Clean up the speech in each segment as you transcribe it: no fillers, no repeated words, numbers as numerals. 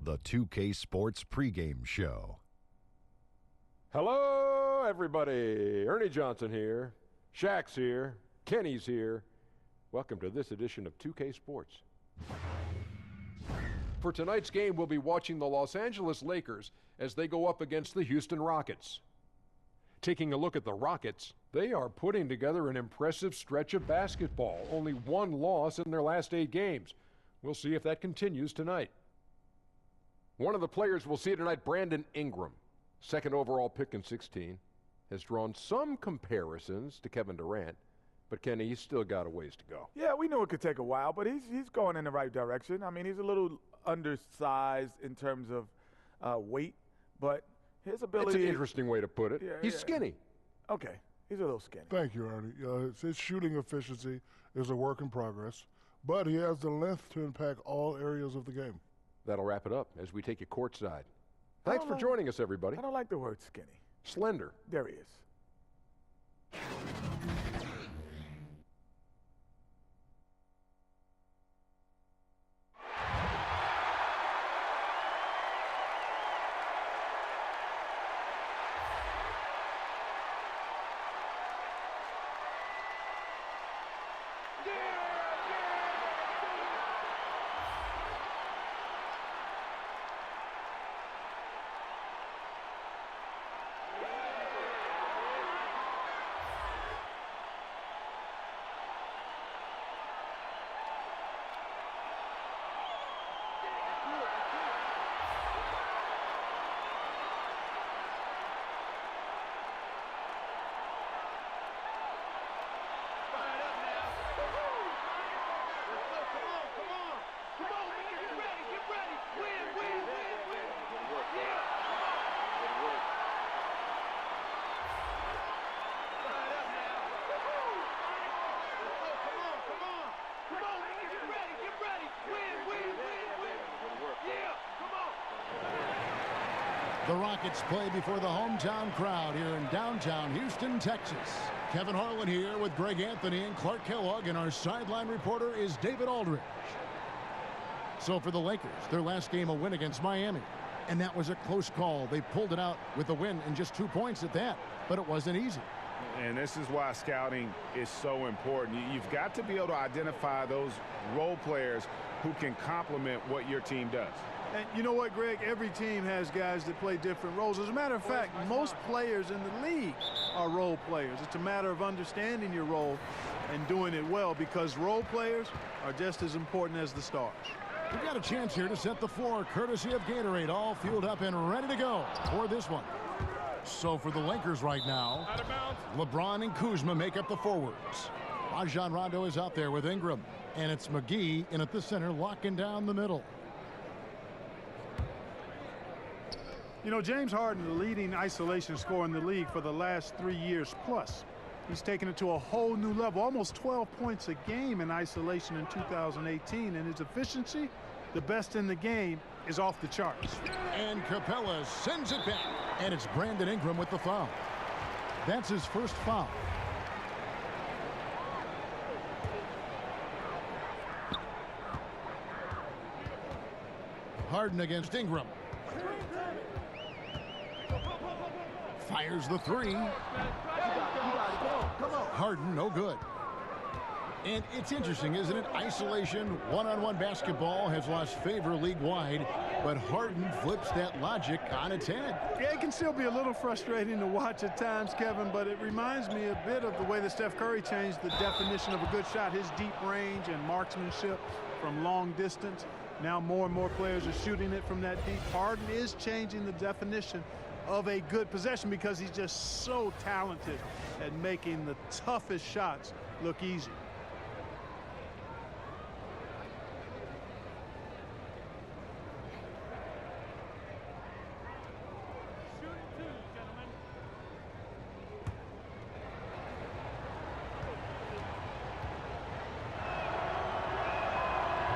the 2K Sports pregame show. Hello, everybody. Ernie Johnson here. Shaq's here. Kenny's here. Welcome to this edition of 2K Sports. For tonight's game, we'll be watching the Los Angeles Lakers as they go up against the Houston Rockets. Taking a look at the Rockets, they are putting together an impressive stretch of basketball. Only one loss in their last 8 games. We'll see if that continues tonight. One of the players we'll see tonight, Brandon Ingram, second overall pick in 16, has drawn some comparisons to Kevin Durant, but Kenny, he's still got a ways to go. Yeah, we knew it could take a while, but he's going in the right direction. I mean, he's a little undersized in terms of weight, but his ability... It's an interesting way to put it. Yeah, he's skinny. Okay, he's a little skinny. Thank you, Ernie. His shooting efficiency is a work in progress, but he has the length to impact all areas of the game. That'll wrap it up as we take you courtside. Thanks for joining us, everybody. I don't like the word skinny. Slender. There he is. The Rockets play before the hometown crowd here in downtown Houston, Texas. Kevin Harlan here with Greg Anthony and Clark Kellogg, and our sideline reporter is David Aldridge. So for the Lakers, their last game a win against Miami. And that was a close call. They pulled it out with the win and just 2 points at that, but it wasn't easy. And this is why scouting is so important. You've got to be able to identify those role players who can complement what your team does. And you know what, Greg? Every team has guys that play different roles. As a matter of fact, most players in the league are role players. It's a matter of understanding your role and doing it well, because role players are just as important as the stars. We got a chance here to set the floor, courtesy of Gatorade, all fueled up and ready to go for this one. So for the Lakers right now, LeBron and Kuzma make up the forwards. Rajon Rondo is out there with Ingram, and it's McGee in at the center, locking down the middle. You know, James Harden, the leading isolation scorer in the league for the last 3 years plus. He's taken it to a whole new level, almost 12 points a game in isolation in 2018, and his efficiency, the best in the game, is off the charts. And Capella sends it back, and it's Brandon Ingram with the foul. That's his first foul. Harden against Ingram. Fires the three. Harden, no good. And it's interesting, isn't it? Isolation, one-on-one basketball has lost favor league-wide, but Harden flips that logic on its head. Yeah, it can still be a little frustrating to watch at times, Kevin, but it reminds me a bit of the way that Steph Curry changed the definition of a good shot, his deep range and marksmanship from long distance. Now more and more players are shooting it from that deep. Harden is changing the definition of a good possession because he's just so talented at making the toughest shots look easy.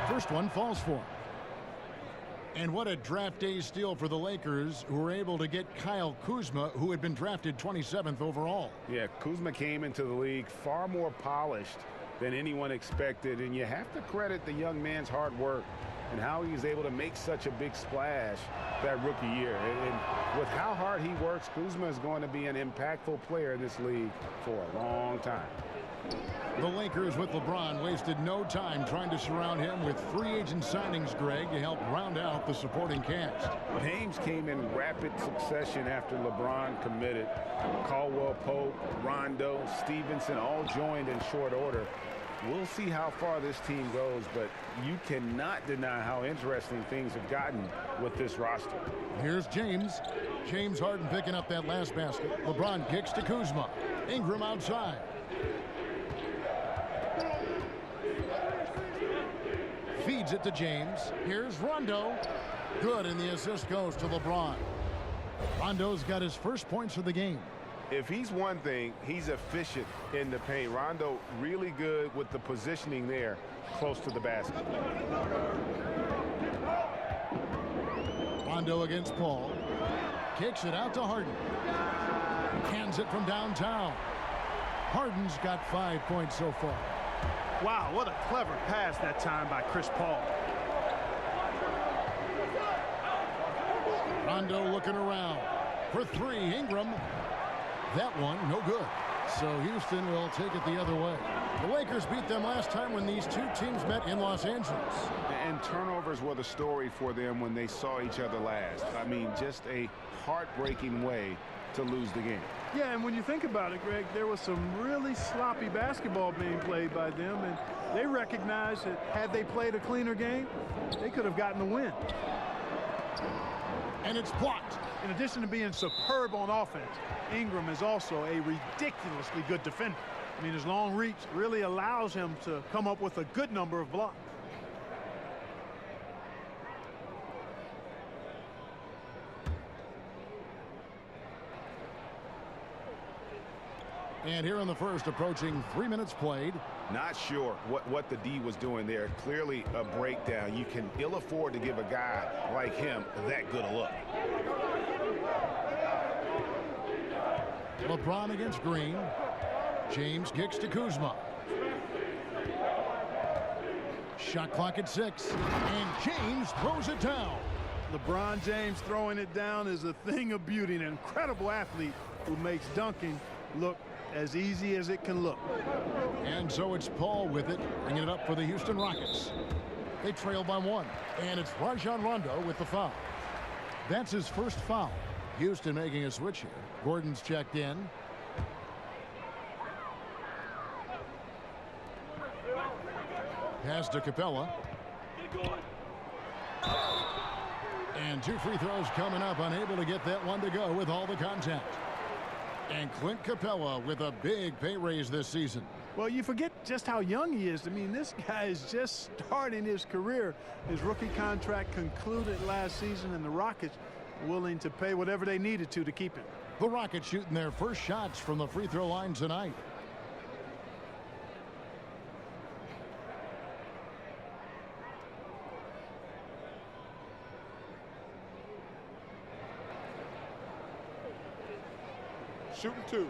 First one falls for him. And what a draft day steal for the Lakers, who were able to get Kyle Kuzma, who had been drafted 27th overall. Yeah, Kuzma came into the league far more polished than anyone expected, and you have to credit the young man's hard work. and how he was able to make such a big splash that rookie year. And with how hard he works, Kuzma is going to be an impactful player in this league for a long time. The Lakers with LeBron wasted no time trying to surround him with free agent signings, Greg, to help round out the supporting cast. Names came in rapid succession after LeBron committed. Caldwell Pope, Rondo, Stevenson all joined in short order. We'll see how far this team goes, but you cannot deny how interesting things have gotten with this roster. Here's James. James Harden picking up that last basket. LeBron kicks to Kuzma. Ingram outside. Feeds it to James. Here's Rondo. Good, and the assist goes to LeBron. Rondo's got his first points of the game. If he's one thing, he's efficient in the paint. Rondo really good with the positioning there close to the basket. Rondo against Paul. Kicks it out to Harden. Hands it from downtown. Harden's got 5 points so far. Wow, what a clever pass that time by Chris Paul. Rondo looking around for three. Ingram. That one, no good. So Houston will take it the other way. The Lakers beat them last time when these two teams met in Los Angeles. And turnovers were the story for them when they saw each other last. I mean, just a heartbreaking way to lose the game. Yeah, and when you think about it, Greg, there was some really sloppy basketball being played by them, and they recognized that had they played a cleaner game, they could have gotten the win. And it's blocked. In addition to being superb on offense, Ingram is also a ridiculously good defender. I mean, his long reach really allows him to come up with a good number of blocks. And here in the first, approaching 3 minutes played. Not sure what the D was doing there. Clearly a breakdown. You can ill afford to give a guy like him that good a look. LeBron against Green. James kicks to Kuzma. Shot clock at 6. And James throws it down. LeBron James throwing it down is a thing of beauty. An incredible athlete who makes dunking look as easy as it can look. And so it's Paul with it, bringing it up for the Houston Rockets. They trail by 1. And it's Rajon Rondo with the foul. That's his first foul. Houston making a switch here. Gordon's checked in. Pass to Capella. And 2 free throws coming up, unable to get that one to go with all the contact. And Clint Capella with a big pay raise this season. Well, you forget just how young he is. I mean, this guy is just starting his career. His rookie contract concluded last season, and the Rockets willing to pay whatever they needed to keep him. The Rockets shooting their first shots from the free throw line tonight. Shooting 2.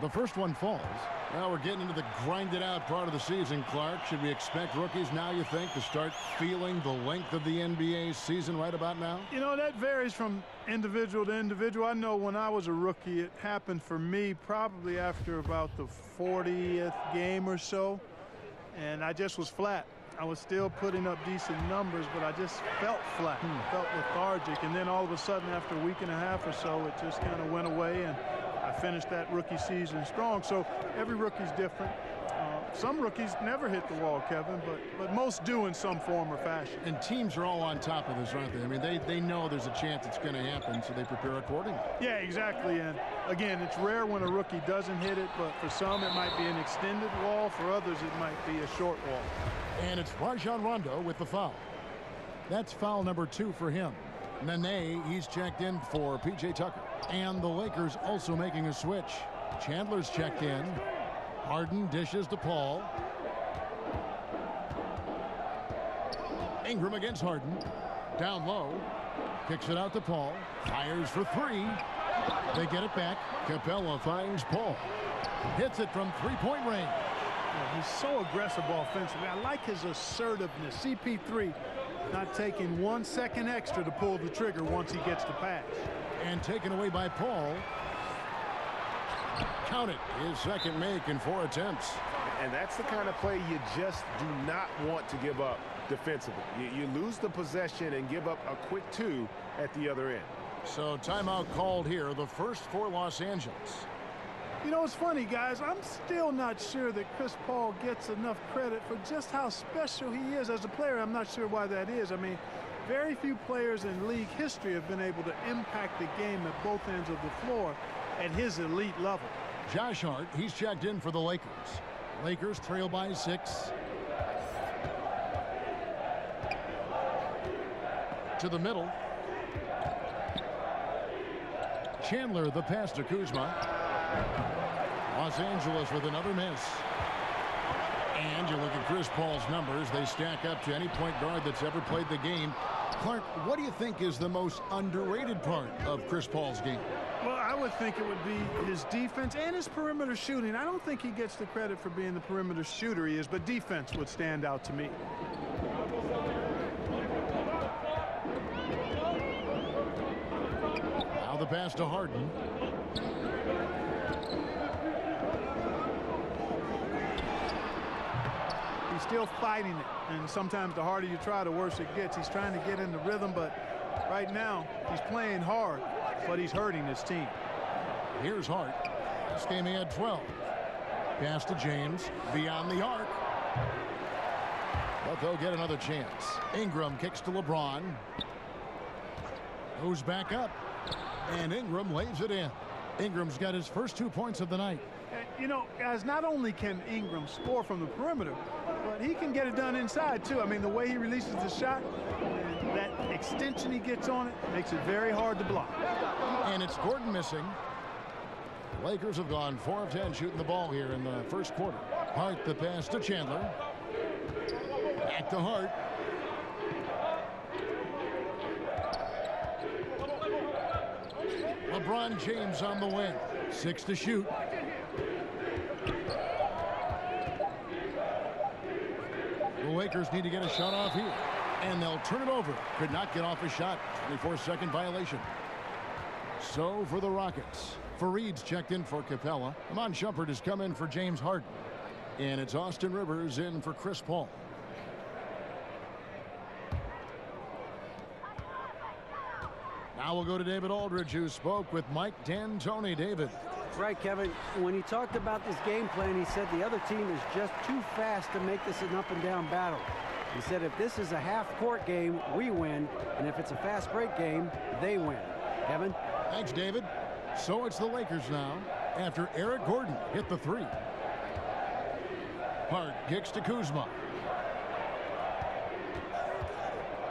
The first one falls. Now we're getting into the grinded out part of the season, Clark. Should we expect rookies now, you think, to start feeling the length of the NBA season right about now? You know, that varies from individual to individual. I know when I was a rookie, it happened for me probably after about the 40th game or so. And I just was flat. I was still putting up decent numbers, but I just felt flat, felt lethargic. And then all of a sudden, after a week and a half or so, it just kind of went away, and I finished that rookie season strong. So every rookie's different. Some rookies never hit the wall, Kevin, but most do in some form or fashion. And teams are all on top of this, aren't they? I mean, they know there's a chance it's going to happen, so they prepare accordingly. Yeah, exactly. And again, it's rare when a rookie doesn't hit it, but for some it might be an extended wall. For others, it might be a short wall. And it's Rajon Rondo with the foul. That's foul number 2 for him. Nene, he's checked in for P.J. Tucker. And the Lakers also making a switch. Chandler's checked in. Harden dishes to Paul. Ingram against Harden. Down low. Kicks it out to Paul. Fires for 3. They get it back. Capella finds Paul. Hits it from three-point range. Yeah, he's so aggressive offensively. I like his assertiveness. CP3 not taking 1 second extra to pull the trigger once he gets the pass. And taken away by Paul. Count it. His second make in 4 attempts. And that's the kind of play you just do not want to give up defensively. You lose the possession and give up a quick 2 at the other end. So timeout called here, the first for Los Angeles. You know, it's funny, guys. I'm still not sure that Chris Paul gets enough credit for just how special he is as a player. I'm not sure why that is. I mean, very few players in league history have been able to impact the game at both ends of the floor at his elite level. Josh Hart, he's checked in for the Lakers. Lakers trail by 6. To the middle. Chandler, the pass to Kuzma. Los Angeles with another miss. And you look at Chris Paul's numbers, they stack up to any point guard that's ever played the game. Clark, what do you think is the most underrated part of Chris Paul's game? Well, I would think it would be his defense and his perimeter shooting. I don't think he gets the credit for being the perimeter shooter he is, but defense would stand out to me. Now the pass to Harden. He's still fighting it, and sometimes the harder you try, the worse it gets. He's trying to get in the rhythm, but right now he's playing hard, but he's hurting his team. Here's Hart. This game he had 12. Pass to James, beyond the arc. But they'll get another chance. Ingram kicks to LeBron. Goes back up, and Ingram lays it in. Ingram's got his first 2 points of the night. You know, guys, not only can Ingram score from the perimeter, but he can get it done inside, too. I mean, the way he releases the shot, that extension he gets on it, makes it very hard to block. And it's Gordon missing. The Lakers have gone 4 of 10 shooting the ball here in the first quarter. Hart, the pass to Chandler. Back to Hart. LeBron James on the wing. 6 to shoot. The Lakers need to get a shot off here. And they'll turn it over. Could not get off a shot. 24-second violation. So for the Rockets. Fareed's checked in for Capella. Amon Shumpert has come in for James Harden. And it's Austin Rivers in for Chris Paul. Now we'll go to David Aldridge, who spoke with Mike D'Antoni. David. Right, Kevin. When he talked about this game plan, he said the other team is just too fast to make this an up-and-down battle. He said if this is a half-court game, we win, and if it's a fast-break game, they win. Kevin? Thanks, David. So it's the Lakers now, after Eric Gordon hit the 3. Hart kicks to Kuzma.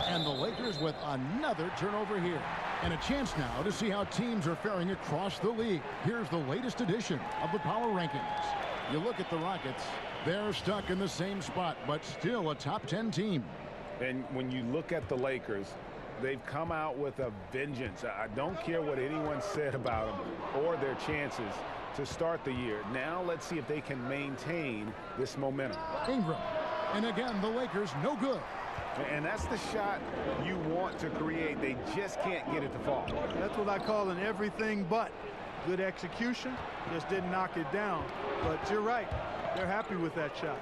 And the Lakers with another turnover here. And a chance now to see how teams are faring across the league. Here's the latest edition of the Power Rankings. You look at the Rockets, they're stuck in the same spot, but still a top 10 team. And when you look at the Lakers, they've come out with a vengeance. I don't care what anyone said about them or their chances to start the year. Now let's see if they can maintain this momentum. Ingram. And again, the Lakers no good. And that's the shot you want to create. They just can't get it to fall. That's what I call an everything but. Good execution, just didn't knock it down. But you're right, they're happy with that shot.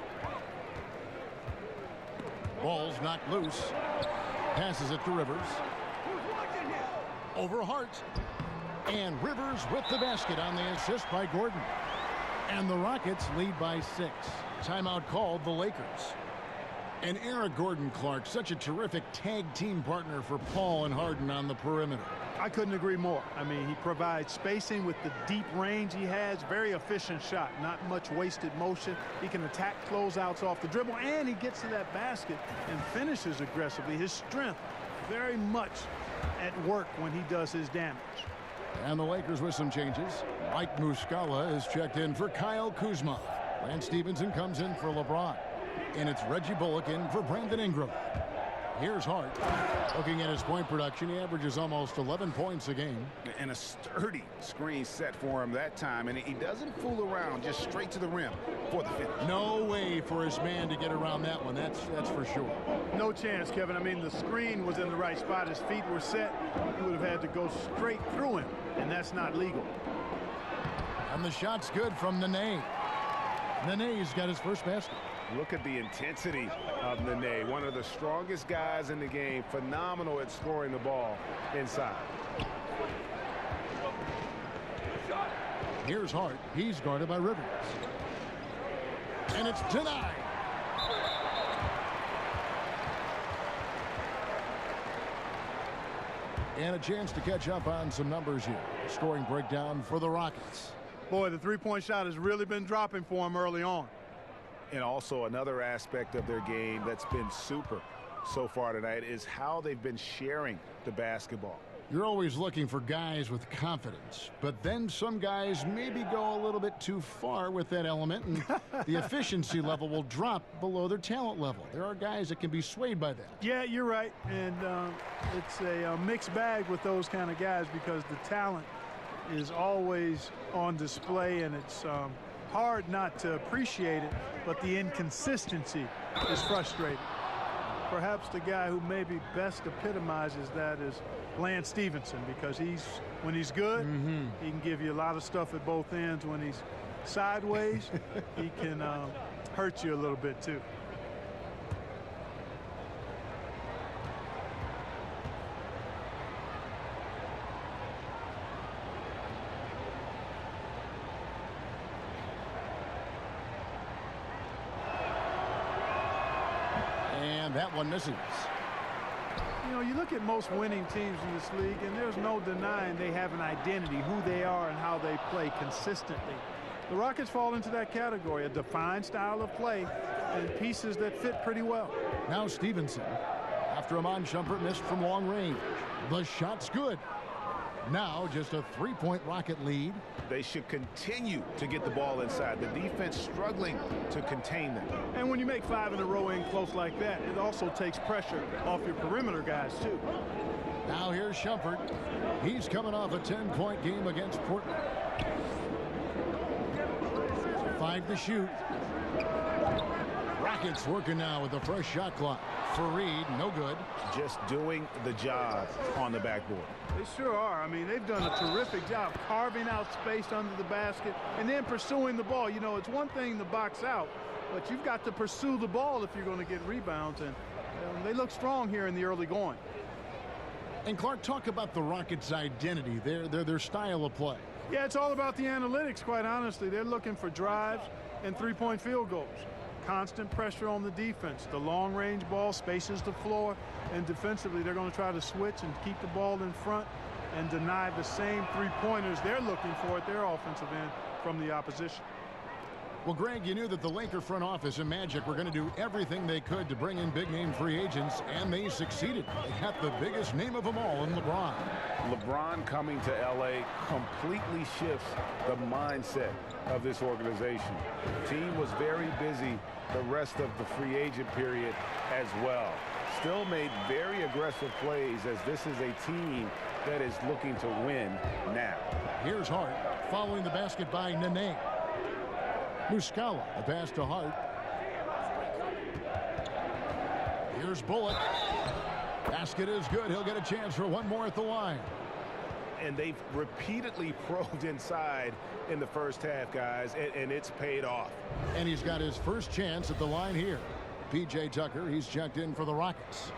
Ball's knocked loose. Passes it to Rivers. Over Hart. And Rivers with the basket on the assist by Gordon. And the Rockets lead by 6. Timeout called the Lakers. And Eric Gordon, Clark, such a terrific tag team partner for Paul and Harden on the perimeter. I couldn't agree more. I mean, he provides spacing with the deep range he has. Very efficient shot, not much wasted motion. He can attack closeouts off the dribble, and he gets to that basket and finishes aggressively. His strength very much at work when he does his damage. And the Lakers with some changes. Mike Muscala is checked in for Kyle Kuzma. Lance Stevenson comes in for LeBron. And it's Reggie Bullock in for Brandon Ingram. Here's Hart. Looking at his point production, he averages almost 11 points a game. And a sturdy screen set for him that time. And he doesn't fool around, just straight to the rim for the finish. No way for his man to get around that one. That's for sure. No chance, Kevin. I mean, the screen was in the right spot. His feet were set. He would have had to go straight through him, and that's not legal. And the shot's good from Nene. Nene's got his first basket. Look at the intensity of Nene, one of the strongest guys in the game, phenomenal at scoring the ball inside. Here's Hart. He's guarded by Rivers. And it's denied. And a chance to catch up on some numbers here. Scoring breakdown for the Rockets. Boy, the three-point shot has really been dropping for him early on. And also another aspect of their game that's been super so far tonight is how they've been sharing the basketball. You're always looking for guys with confidence, but then some guys maybe go a little bit too far with that element, and the efficiency level will drop below their talent level. There are guys that can be swayed by that. Yeah, you're right, and it's a mixed bag with those kind of guys because the talent is always on display, and it's hard not to appreciate it, but the inconsistency is frustrating. Perhaps the guy who maybe best epitomizes that is Lance Stevenson, because when he's good, he can give you a lot of stuff at both ends. When he's sideways, he can hurt you a little bit too. That one misses. You know, you look at most winning teams in this league, and there's no denying they have an identity, who they are and how they play consistently. The Rockets fall into that category, a defined style of play and pieces that fit pretty well. Now Stevenson, after Amon Shumpert missed from long range. The shot's good. Now just a three-point Rocket lead. They should continue to get the ball inside. The defense struggling to contain them. And when you make 5 in a row in close like that, it also takes pressure off your perimeter guys too. Now here's Shumpert. He's coming off a 10-point game against Portland. 5 to shoot. Rockets working now with a fresh shot clock. Fareed, no good. Just doing the job on the backboard. They sure are. I mean, they've done a terrific job carving out space under the basket and then pursuing the ball. You know, it's one thing to box out, but you've got to pursue the ball if you're going to get rebounds, and they look strong here in the early going. And Clark, talk about the Rockets' identity, their style of play. Yeah, it's all about the analytics, quite honestly. They're looking for drives and three-point field goals. Constant pressure on the defense. The long-range ball spaces the floor, and defensively they're going to try to switch and keep the ball in front and deny the same three-pointers they're looking for at their offensive end from the opposition. Well, Greg, you knew that the Laker front office and Magic were going to do everything they could to bring in big-name free agents, and they succeeded. They got the biggest name of them all in LeBron. LeBron coming to L.A. completely shifts the mindset of this organization. The team was very busy the rest of the free agent period as well. Still made very aggressive plays, as this is a team that is looking to win now. Here's Hart following the basket by Nene. Muscala, the pass to Hart. Here's Bullock. Basket is good. He'll get a chance for one more at the line. And they've repeatedly probed inside in the first half, guys, and it's paid off. And he's got his first chance at the line here. P.J. Tucker, he's checked in for the Rockets.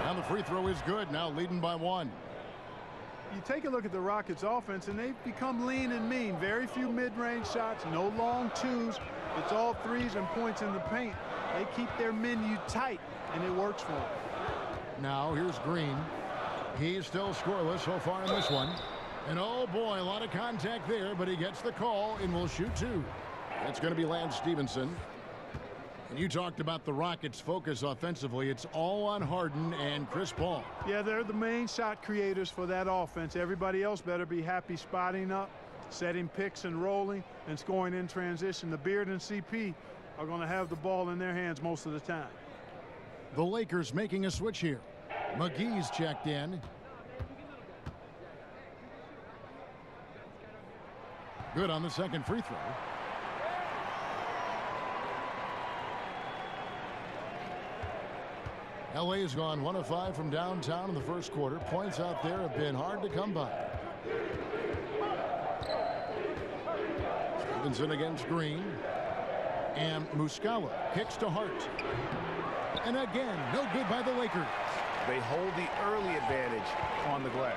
And the free throw is good, now leading by 1. you take a look at the Rockets offense, and they've become lean and mean. Very few mid-range shots, no long twos. It's all threes and points in the paint. They keep their menu tight, and it works for them. Now here's Green. He's still scoreless so far in this one. And oh boy, a lot of contact there, but he gets the call and will shoot two. That's going to be Lance Stevenson. And you talked about the Rockets' focus offensively. It's all on Harden and Chris Paul. Yeah, they're the main shot creators for that offense. Everybody else better be happy spotting up, setting picks and rolling, and scoring in transition. The Beard and CP are going to have the ball in their hands most of the time. The Lakers making a switch here. McGee's checked in. Good on the second free throw. LA has gone 1 of 5 from downtown in the first quarter. Points out there have been hard to come by. Stevenson against Green. And Muscala kicks to Hart. And again, no good by the Lakers. They hold the early advantage on the glass.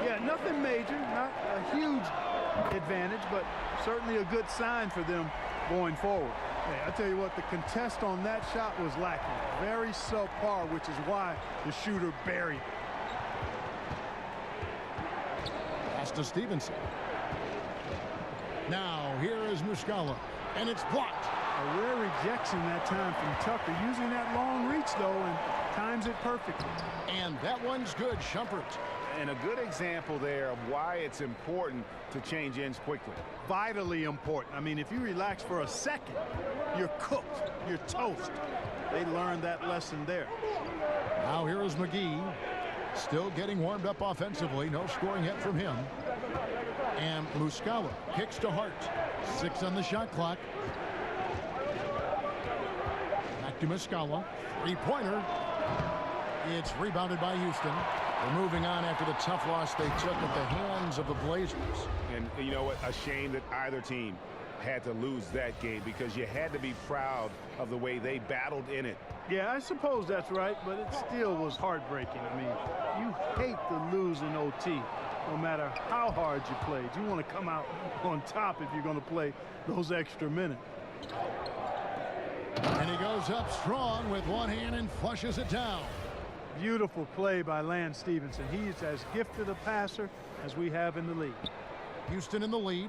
Yeah, nothing major, not a huge advantage, but certainly a good sign for them going forward. Hey, I tell you what, the contest on that shot was lacking. Very subpar, which is why the shooter buried. Pass to Stevenson. Now, here is Muscala, and it's blocked. A rare rejection that time from Tucker, using that long reach, though, and times it perfectly. And that one's good, Shumpert. And a good example there of why it's important to change ends quickly. Vitally important. I mean, if you relax for a second, you're cooked, you're toast. They learned that lesson there. Now here is McGee, still getting warmed up offensively. No scoring yet from him. And Muscala kicks to Hart. 6 on the shot clock. Back to Muscala. Three-pointer. It's rebounded by Houston. They're moving on after the tough loss they took at the hands of the Blazers. And you know what? A shame that either team had to lose that game, because you had to be proud of the way they battled in it. Yeah, I suppose that's right, but it still was heartbreaking. I mean, you hate to lose in OT, no matter how hard you played. You want to come out on top if you're going to play those extra minutes. And he goes up strong with one hand and flushes it down. Beautiful play by Lance Stevenson. He's as gifted a passer as we have in the league. Houston in the lead.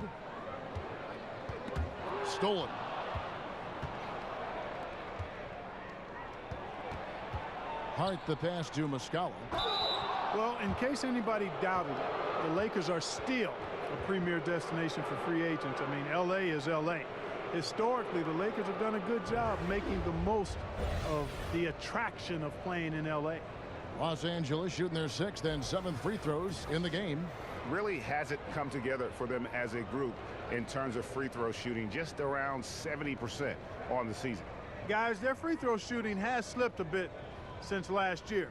Stolen. Hart the pass to Muscala. Well, in case anybody doubted it, the Lakers are still a premier destination for free agents. I mean, LA is LA. Historically, the Lakers have done a good job making the most of the attraction of playing in LA. Los Angeles shooting their 6th and 7th free throws in the game. Really hasn't come together for them as a group in terms of free throw shooting, just around 70% on the season. Guys, their free throw shooting has slipped a bit since last year,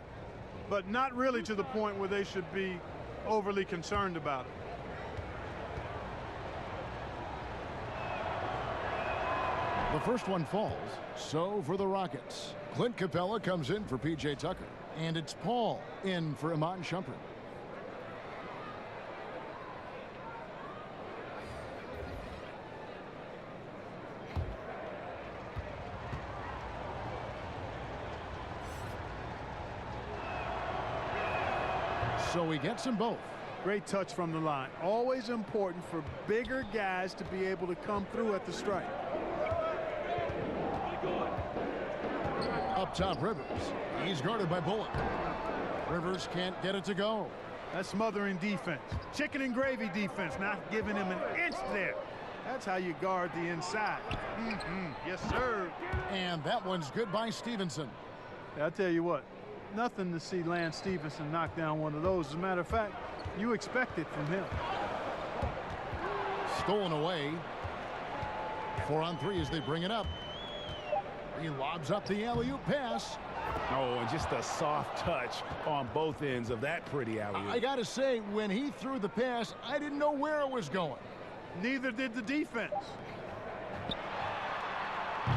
but not really to the point where they should be overly concerned about it. The first one falls. So for the Rockets, Clint Capella comes in for P.J. Tucker. And it's Paul in for Iman Shumpert. So he gets them both. Great touch from the line. Always important for bigger guys to be able to come through at the strike. Up top, Rivers. He's guarded by Bullock. Rivers can't get it to go. That's smothering defense. Chicken and gravy defense, not giving him an inch there. That's how you guard the inside. Yes, sir. And that one's good by Stevenson. I'll tell you what, nothing to see Lance Stevenson knock down one of those. As a matter of fact, you expect it from him. Stolen away. 4 on 3 as they bring it up. He lobs up the alley-oop pass. Oh, and just a soft touch on both ends of that pretty alley-oop. I got to say, when he threw the pass, I didn't know where it was going. Neither did the defense.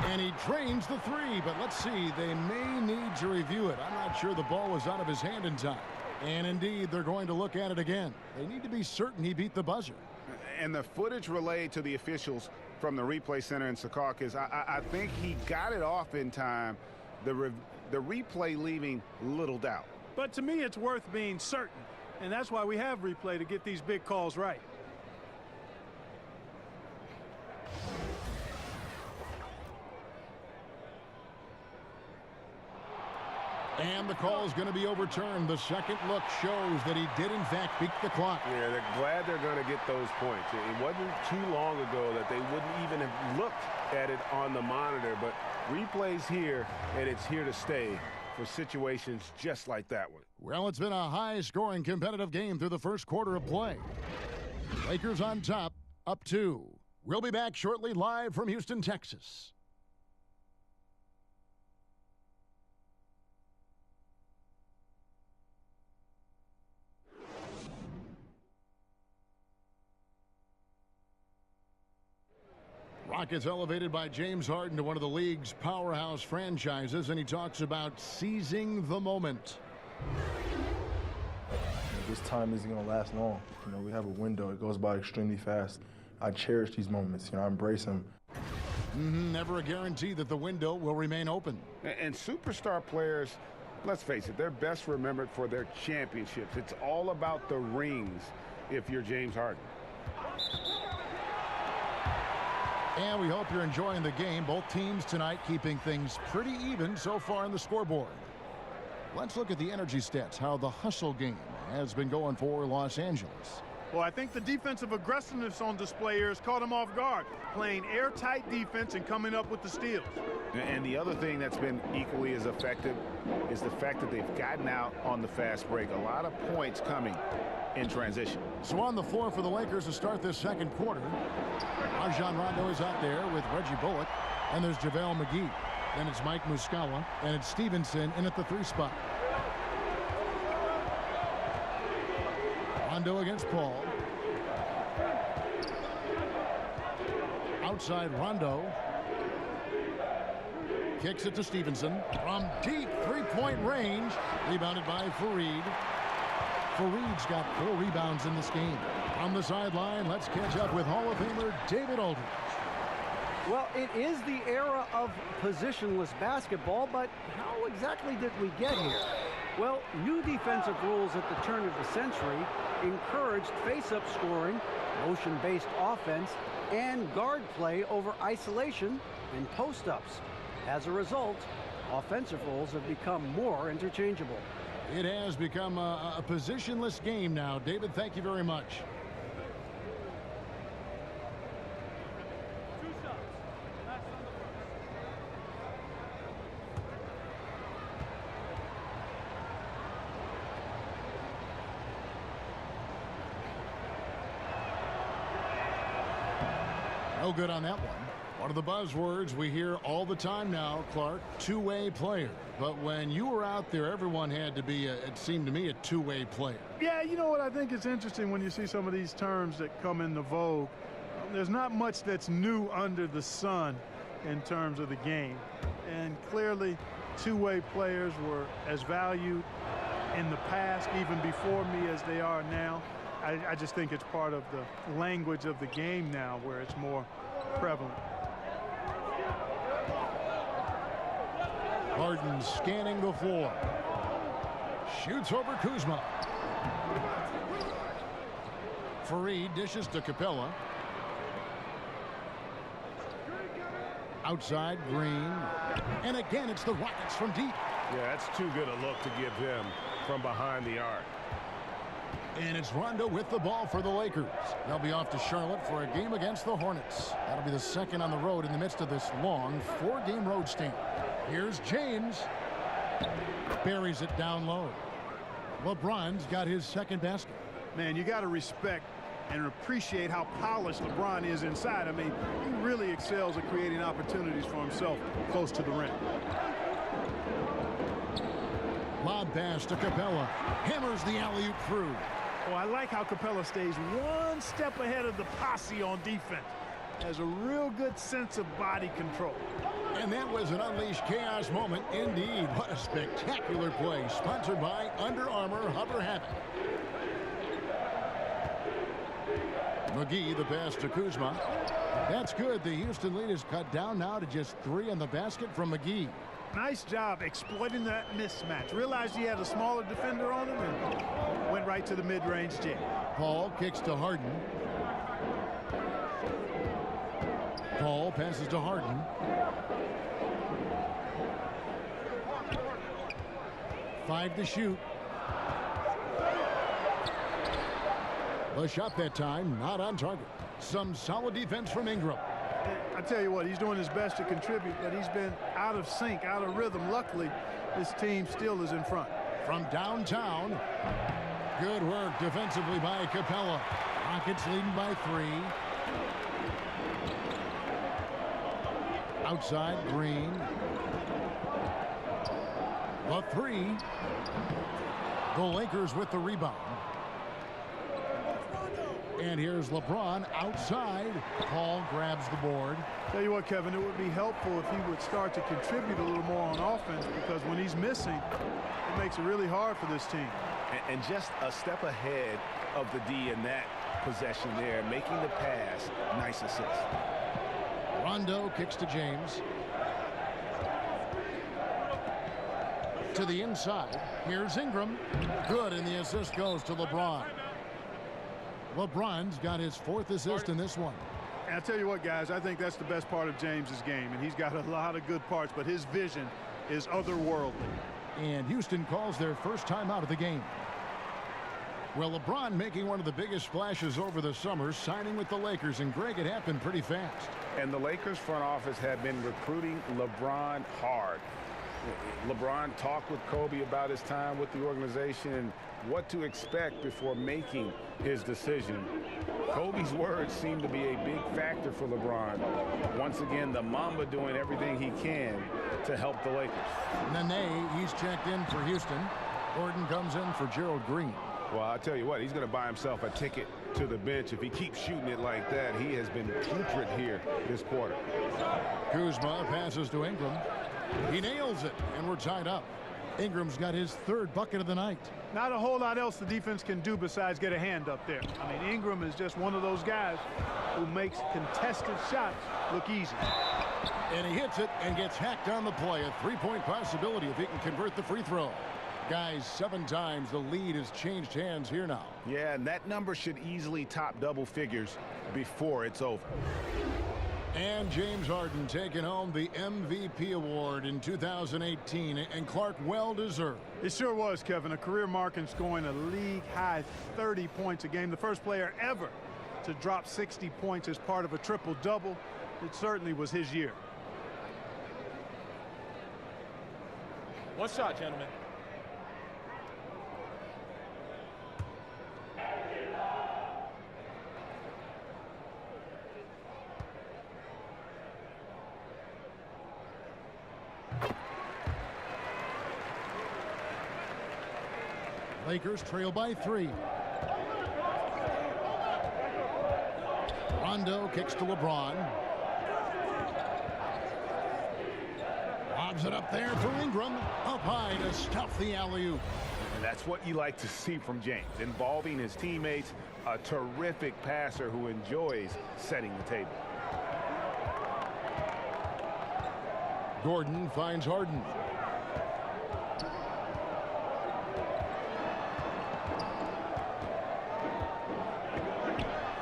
And he drains the 3, but let's see. They may need to review it. I'm not sure the ball was out of his hand in time. And indeed, they're going to look at it again. They need to be certain he beat the buzzer. And the footage relayed to the officials from the replay center in Secaucus, I think he got it off in time. The replay leaving little doubt. But to me, it's worth being certain. And that's why we have replay, to get these big calls right. And the call is going to be overturned. The second look shows that he did, in fact, beat the clock. Yeah, they're glad they're going to get those points. It wasn't too long ago that they wouldn't even have looked at it on the monitor, but replay's here, and it's here to stay for situations just like that one. Well, it's been a high-scoring competitive game through the first quarter of play. Lakers on top, up 2. We'll be back shortly, live from Houston, Texas. Rockets elevated by James Harden to one of the league's powerhouse franchises, and he talks about seizing the moment. This time isn't going to last long. You know, we have a window. It goes by extremely fast. I cherish these moments. You know, I embrace them. Never a guarantee that the window will remain open. And superstar players, let's face it, they're best remembered for their championships. It's all about the rings if you're James Harden. And we hope you're enjoying the game. Both teams tonight keeping things pretty even so far on the scoreboard. Let's look at the energy stats, how the hustle game has been going for Los Angeles. Well, I think the defensive aggressiveness on display here has caught him off guard, playing airtight defense and coming up with the steals. And the other thing that's been equally as effective is the fact that they've gotten out on the fast break. A lot of points coming in transition. So on the floor for the Lakers to start this second quarter, Rajon Rondo is out there with Reggie Bullock, and there's JaVale McGee. Then it's Mike Muscala, and it's Stevenson in at the 3 spot. Rondo against Paul. Outside Rondo. Kicks it to Stevenson. From deep three-point range. Rebounded by Fareed. Fareed's got 4 rebounds in this game. On the sideline, let's catch up with Hall of Famer David Aldridge. Well, it is the era of positionless basketball, but how exactly did we get here? Well, new defensive rules at the turn of the century encouraged face-up scoring, motion-based offense, and guard play over isolation and post-ups. As a result, offensive roles have become more interchangeable. It has become a positionless game now. David, thank you very much. No good on that one. One of the buzzwords we hear all the time now, Clark, two-way player. But when you were out there, everyone had to be, it seemed to me, a two-way player. Yeah, you know what? I think it's interesting when you see some of these terms that come into vogue. There's not much that's new under the sun in terms of the game. And clearly, two-way players were as valued in the past, even before me, as they are now. I just think it's part of the language of the game now where it's more prevalent. Harden scanning the floor. Shoots over Kuzma. Fareed dishes to Capella. Outside, Green. And again, it's the Rockets from deep. Yeah, that's too good a look to give him from behind the arc. And it's Rondo with the ball for the Lakers. They'll be off to Charlotte for a game against the Hornets. That'll be the second on the road in the midst of this long 4-game road stint. Here's James. Buries it down low. LeBron's got his second basket. Man, you got to respect and appreciate how polished LeBron is inside. I mean, he really excels at creating opportunities for himself close to the rim. Lob pass to Capella. Hammers the alley-oop through. Oh, I like how Capella stays one step ahead of the posse on defense. has a real good sense of body control. And that was an unleashed chaos moment indeed. What a spectacular play, sponsored by Under Armour Hover Havoc. McGee, the pass to Kuzma. That's good. The Houston lead is cut down now to just 3 on the basket from McGee. Nice job exploiting that mismatch. Realized he had a smaller defender on him and went right to the mid-range jam. Paul kicks to Harden. Paul passes to Harden. Five to shoot. The shot that time not on target. Some solid defense from Ingram. I tell you what, he's doing his best to contribute, but he's been out of sync, out of rhythm. Luckily, this team still is in front. From downtown, good work defensively by Capella. Rockets leading by 3. Outside, Green. The 3. The Lakers with the rebound. And here's LeBron outside. Paul grabs the board. Tell you what, Kevin, it would be helpful if he would start to contribute a little more on offense, because when he's missing, it makes it really hard for this team. And just a step ahead of the D in that possession there, making the pass. Nice assist. Rondo kicks to James. To the inside. Here's Ingram. Good, and the assist goes to LeBron. LeBron's got his 4th assist in this one. And I tell you what, guys, I think that's the best part of James's game, and he's got a lot of good parts, but his vision is otherworldly. And Houston calls their first time out of the game. Well, LeBron making one of the biggest splashes over the summer, signing with the Lakers, and Greg, it happened pretty fast. And the Lakers front office had been recruiting LeBron hard. LeBron talked with Kobe about his time with the organization and what to expect before making his decision. Kobe's words seem to be a big factor for LeBron. Once again, the Mamba doing everything he can to help the Lakers. Nene, he's checked in for Houston. Gordon comes in for Gerald Green. Well, I'll tell you what, he's going to buy himself a ticket to the bench. If he keeps shooting it like that, he has been putrid here this quarter. Kuzma passes to Ingram. He nails it, and we're tied up. Ingram's got his 3rd bucket of the night. Not a whole lot else the defense can do besides get a hand up there. I mean, Ingram is just one of those guys who makes contested shots look easy. And he hits it and gets hacked on the play. A 3-point possibility if he can convert the free throw. Guys, 7 times the lead has changed hands here now. Yeah, and that number should easily top double figures before it's over. And James Harden taking home the MVP award in 2018, and Clark, well deserved. It sure was, Kevin. A career mark in scoring a league-high 30 points a game. The first player ever to drop 60 points as part of a triple-double. It certainly was his year. One shot, gentlemen. Lakers trail by 3. Rondo kicks to LeBron. Lobs it up there for Ingram. Up high to stuff the alley-oop. And that's what you like to see from James, involving his teammates, a terrific passer who enjoys setting the table. Gordon finds Harden.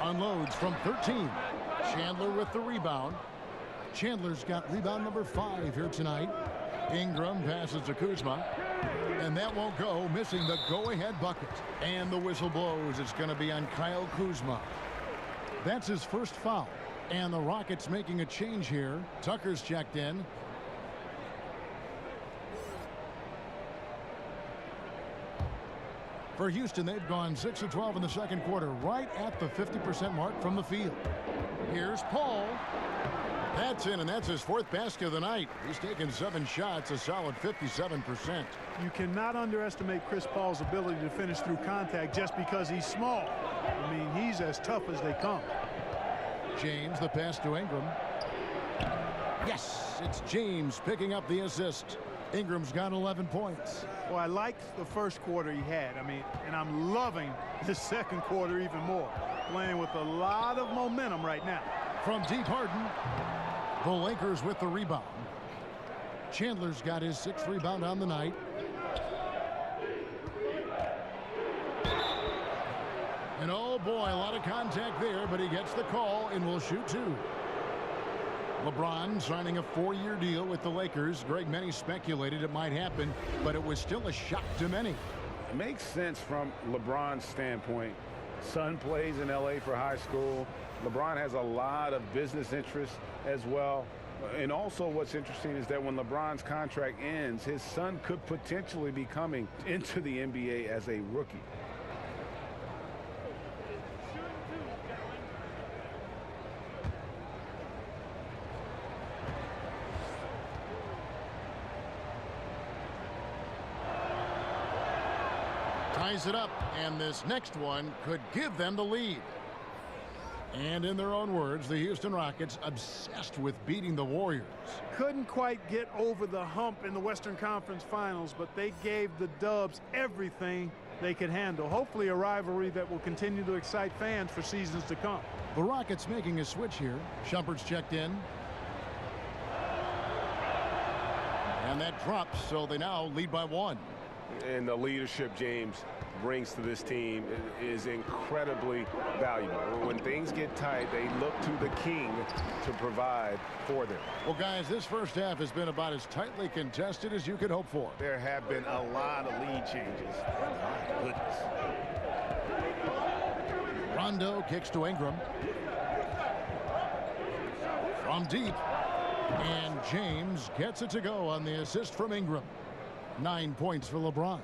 Unloads from 13. Chandler with the rebound. Chandler's got rebound number 5 here tonight. Ingram passes to Kuzma. And that won't go, missing the go-ahead bucket. And the whistle blows. It's going to be on Kyle Kuzma. That's his first foul. And the Rockets making a change here. Tucker's checked in. For Houston, they've gone 6 of 12 in the second quarter, right at the 50% mark from the field. Here's Paul. That's in, and that's his 4th basket of the night. He's taken 7 shots, a solid 57%. You cannot underestimate Chris Paul's ability to finish through contact just because he's small. I mean, he's as tough as they come. James, the pass to Ingram. Yes, it's James picking up the assist. Ingram's got 11 points. Well, I liked the first quarter he had. I mean, and I'm loving the second quarter even more. Playing with a lot of momentum right now. From deep, Harden. The Lakers with the rebound. Chandler's got his 6th rebound on the night. And oh boy, a lot of contact there, but he gets the call and will shoot 2. LeBron signing a 4-year deal with the Lakers. Greg, many speculated it might happen, but it was still a shock to many. It makes sense from LeBron's standpoint. Son plays in LA for high school. LeBron has a lot of business interests as well. And also what's interesting is that when LeBron's contract ends, his son could potentially be coming into the NBA as a rookie. Ties it up, and this next one could give them the lead. And in their own words, the Houston Rockets obsessed with beating the Warriors. Couldn't quite get over the hump in the Western Conference Finals, but they gave the Dubs everything they could handle. Hopefully a rivalry that will continue to excite fans for seasons to come. The Rockets making a switch here. Shumpert's checked in. And that drops, so they now lead by 1. And the leadership James brings to this team is incredibly valuable. When things get tight, they look to the king to provide for them. Well, guys, this first half has been about as tightly contested as you could hope for. There have been a lot of lead changes. My goodness. Rondo kicks to Ingram. From deep. And James gets it to go on the assist from Ingram. 9 points for LeBron.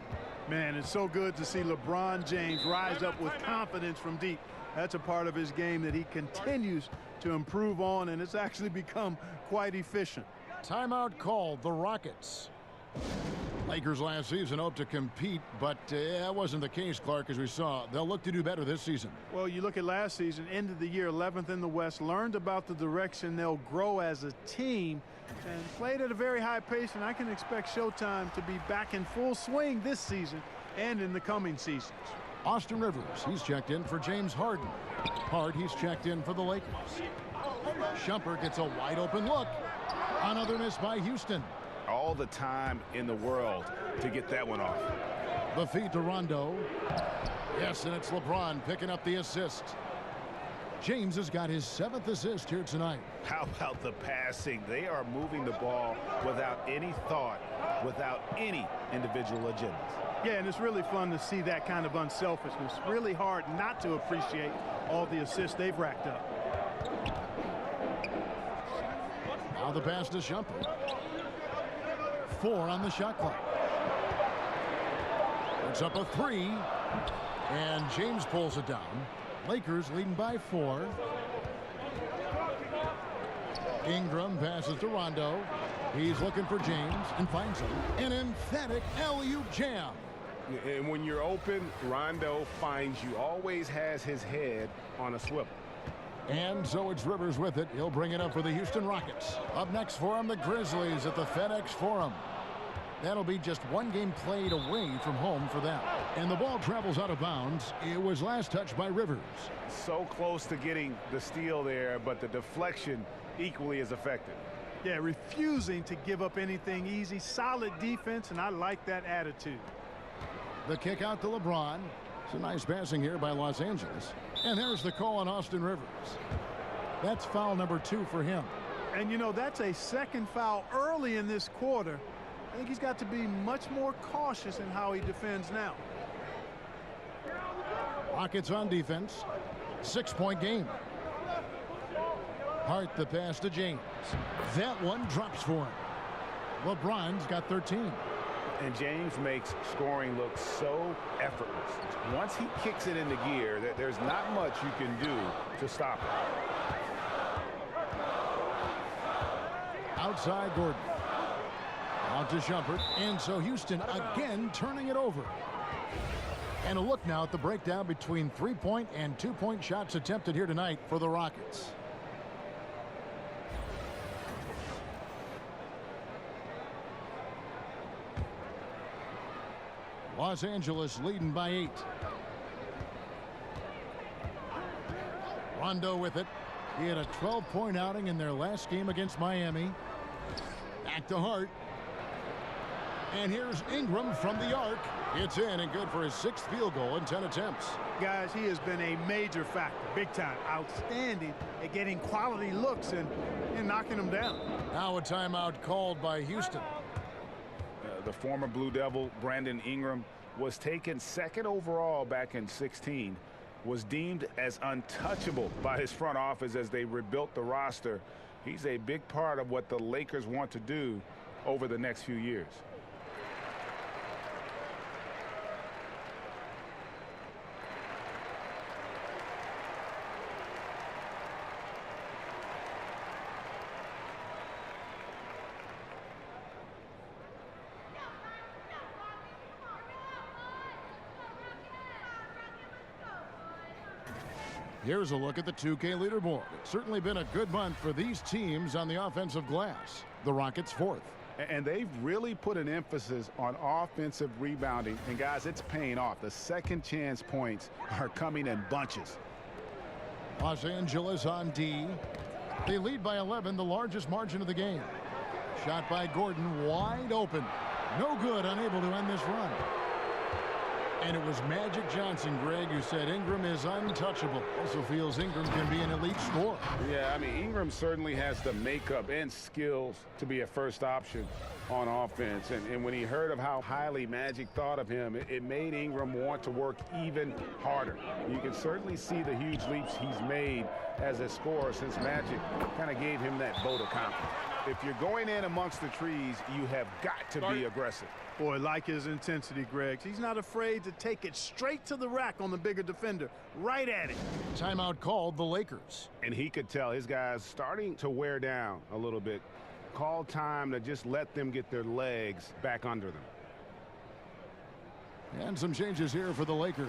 Man, it's so good to see LeBron James rise up with confidence from deep. That's a part of his game that he continues to improve on, and it's actually become quite efficient. Timeout called, the Rockets. Lakers last season hoped to compete, but that wasn't the case, Clark, as we saw. They'll look to do better this season. Well, you look at last season, end of the year, 11th in the West, learned about the direction they'll grow as a team, and played at a very high pace, and I can expect Showtime to be back in full swing this season and in the coming seasons. Austin Rivers, he's checked in for James Harden. He's checked in for the Lakers. Shumpert gets a wide open look. Another miss by Houston. All the time in the world to get that one off. The feed to Rondo. Yes, and it's LeBron picking up the assist. James has got his 7th assist here tonight. How about the passing? They are moving the ball without any thought, without any individual agendas. Yeah, and it's really fun to see that kind of unselfishness. Really hard not to appreciate all the assists they've racked up. Now the pass to Shumpert. 4 on the shot clock. It's up a 3. And James pulls it down. Lakers leading by 4. Ingram passes to Rondo. He's looking for James and finds him. An emphatic alley-oop jam. And when you're open, Rondo finds you. Always has his head on a swivel. And so it's Rivers with it. He'll bring it up for the Houston Rockets. Up next for him, the Grizzlies at the FedEx Forum. That'll be just one game played away from home for them. And the ball travels out of bounds. It was last touched by Rivers. So close to getting the steal there, but the deflection equally as effective. Yeah, refusing to give up anything easy. Solid defense, and I like that attitude. The kick out to LeBron. It's a nice passing here by Los Angeles. And there's the call on Austin Rivers. That's foul number 2 for him. And, you know, that's a second foul early in this quarter. I think he's got to be much more cautious in how he defends now. Rockets on defense. 6-point game. Hart the pass to James. That one drops for him. LeBron's got 13. And James makes scoring look so effortless. Once he kicks it into gear, there's not much you can do to stop him. Outside Gordon. Out to Shumpert. And so Houston again turning it over. And a look now at the breakdown between 3-point and 2-point shots attempted here tonight for the Rockets. Los Angeles leading by 8. Rondo with it. He had a 12-point outing in their last game against Miami. Back to Hart. And here's Ingram from the arc. It's in and good for his 6th field goal in 10 attempts. Guys, he has been a major factor, big time, outstanding at getting quality looks and knocking them down. Now a timeout called by Houston. The former Blue Devil, Brandon Ingram, was taken 2nd overall back in 2016, was deemed as untouchable by his front office as they rebuilt the roster. He's a big part of what the Lakers want to do over the next few years. Here's a look at the 2K leaderboard. It's certainly been a good month for these teams on the offensive glass. The Rockets 4th. And they've really put an emphasis on offensive rebounding. And, guys, it's paying off. The second chance points are coming in bunches. Los Angeles on D. They lead by 11, the largest margin of the game. Shot by Gordon, wide open. No good, unable to end this run. And it was Magic Johnson, Greg, who said Ingram is untouchable. Also feels Ingram can be an elite scorer. Yeah, I mean, Ingram certainly has the makeup and skills to be a first option on offense. And when he heard of how highly Magic thought of him, it made Ingram want to work even harder. You can certainly see the huge leaps he's made as a scorer since Magic kind of gave him that vote of confidence. If you're going in amongst the trees, you have got to be aggressive. Boy, like his intensity, Greg. He's not afraid to take it straight to the rack on the bigger defender. Right at it. Timeout called the Lakers. And he could tell his guys starting to wear down a little bit. Call time to just let them get their legs back under them. And some changes here for the Lakers.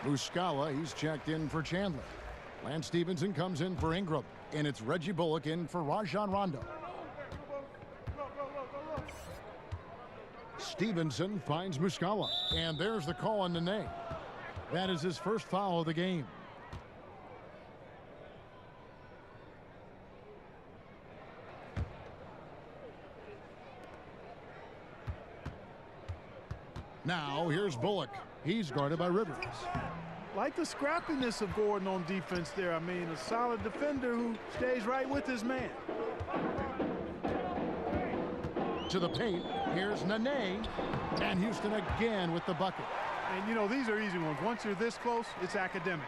Muscala, he's checked in for Chandler. Lance Stevenson comes in for Ingram. And it's Reggie Bullock in for Rajon Rondo. Stevenson finds Muscala. And there's the call on Nene. That is his first foul of the game. Now here's Bullock. He's guarded by Rivers. Like the scrappiness of Gordon on defense there. I mean, a solid defender who stays right with his man. To the paint. Here's Nene. And Houston again with the bucket. And, you know, these are easy ones. Once you're this close, it's academic.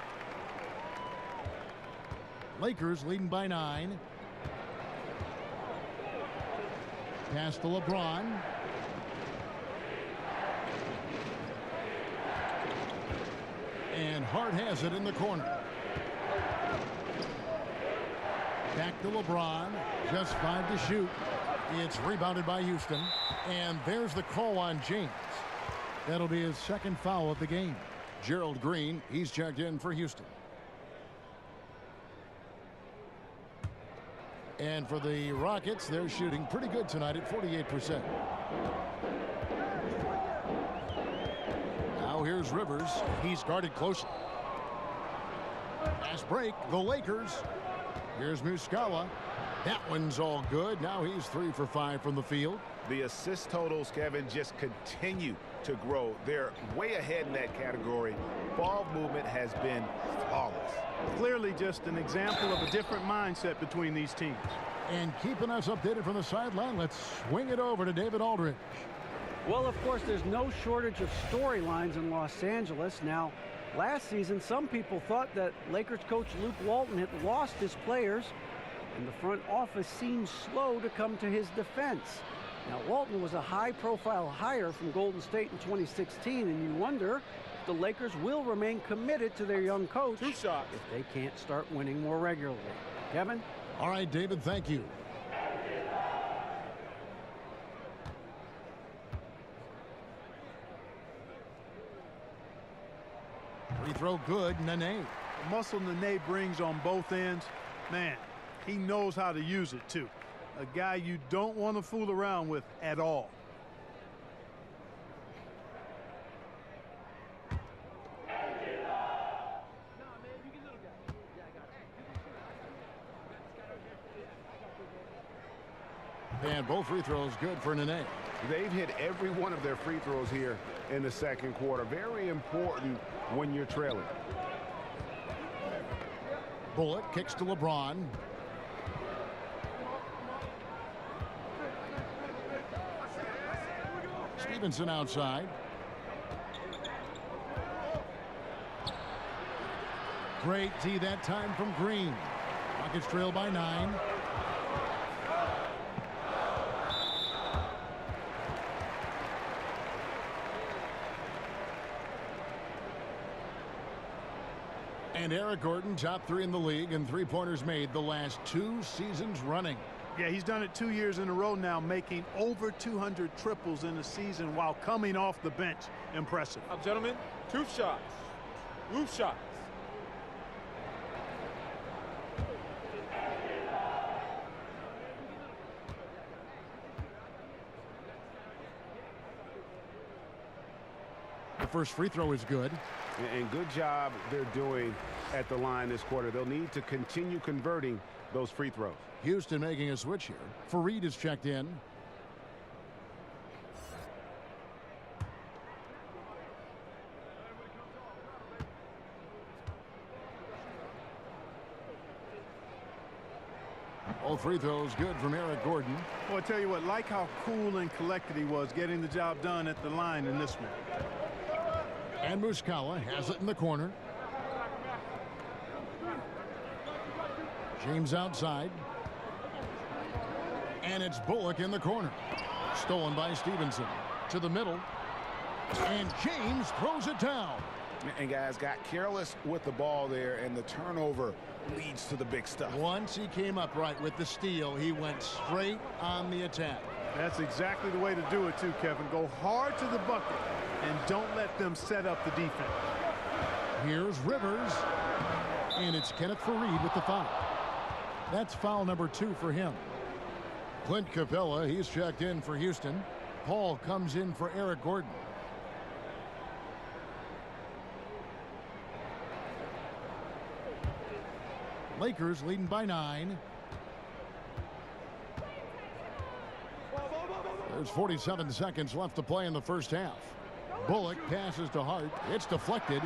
Lakers leading by 9. Pass to LeBron. And Hart has it in the corner. Back to LeBron. Just 5 to shoot. It's rebounded by Houston. And there's the call on James. That'll be his second foul of the game. Gerald Green, he's checked in for Houston. And for the Rockets, they're shooting pretty good tonight at 48%. Now here's Rivers. He's guarded closely. Fast break, the Lakers. Here's Muscala. That one's all good. Now he's 3 for 5 from the field. The assist totals, Kevin, just continue to grow. They're way ahead in that category. Ball movement has been flawless. Clearly just an example of a different mindset between these teams. And keeping us updated from the sideline, let's swing it over to David Aldridge. Well, of course, there's no shortage of storylines in Los Angeles. Now, last season, some people thought that Lakers coach Luke Walton had lost his players, and the front office seemed slow to come to his defense. Now, Walton was a high-profile hire from Golden State in 2016, and you wonder if the Lakers will remain committed to their young coach if they can't start winning more regularly. Kevin? All right, David, thank you. Free throw good, Nene. The muscle Nene brings on both ends, man, he knows how to use it, too. A guy you don't want to fool around with at all. And both free throws good for Nene. They've hit every one of their free throws here in the second quarter. Very important when you're trailing. Bullock kicks to LeBron. Stevenson outside. Great D that time from Green. Rockets trail by 9. And Eric Gordon, top 3 in the league, and three-pointers made the last 2 seasons running. Yeah, he's done it 2 years in a row now, making over 200 triples in a season while coming off the bench. Impressive. Gentlemen, 2 shots. Roof shots. The first free throw is good. And good job they're doing at the line this quarter. They'll need to continue converting those free throws. Houston making a switch here. Fareed is checked in. All free throws good from Eric Gordon. Well, I tell you what, like how cool and collected he was getting the job done at the line in this one. And Muscala has it in the corner. James outside. And it's Bullock in the corner. Stolen by Stevenson. To the middle. And James throws it down. And guys got careless with the ball there, and the turnover leads to the big stuff. Once he came up right with the steal, he went straight on the attack. That's exactly the way to do it too, Kevin. Go hard to the bucket and don't let them set up the defense. Here's Rivers. And it's Kenneth Fareed with the foul. That's foul number 2 for him. Clint Capella, he's checked in for Houston. Paul comes in for Eric Gordon. Lakers leading by 9. There's 47 seconds left to play in the first half. Bullock passes to Hart. It's deflected.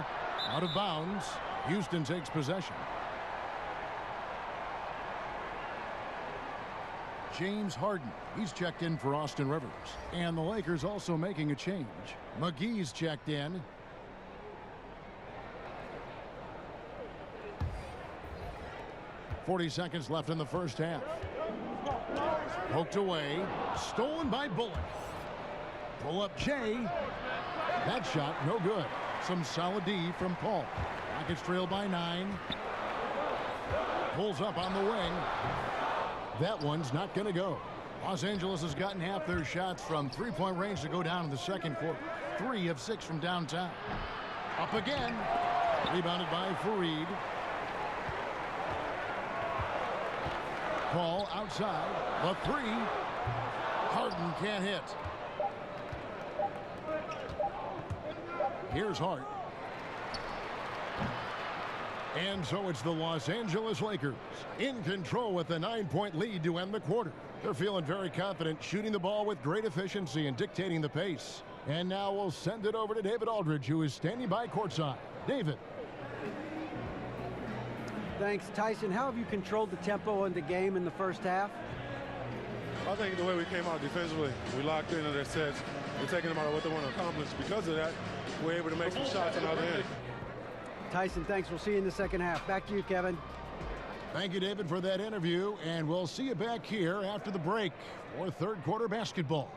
Out of bounds. Houston takes possession. James Harden. He's checked in for Austin Rivers. And the Lakers also making a change. McGee's checked in. .40 seconds left in the first half. Poked away. Stolen by Bullock. Pull up Jay. That shot no good. Some solid D from Paul. Rockets trail by 9. Pulls up on the wing. That one's not going to go. Los Angeles has gotten half their shots from three-point range to go down in the second quarter. 3 of 6 from downtown. Up again. Rebounded by Fareed. Paul outside. The 3. Harden can't hit. Here's Hart. And so it's the Los Angeles Lakers in control with a 9-point lead to end the quarter. They're feeling very confident, shooting the ball with great efficiency and dictating the pace. And now we'll send it over to David Aldridge, who is standing by courtside. David. Thanks, Tyson. How have you controlled the tempo in the game in the first half? I think the way we came out defensively, we locked into their sets. We're taking them out of what they want to accomplish. Because of that, we're able to make some shots on the other end. Tyson, thanks. We'll see you in the second half. Back to you, Kevin. Thank you, David, for that interview. And we'll see you back here after the break for third quarter basketball.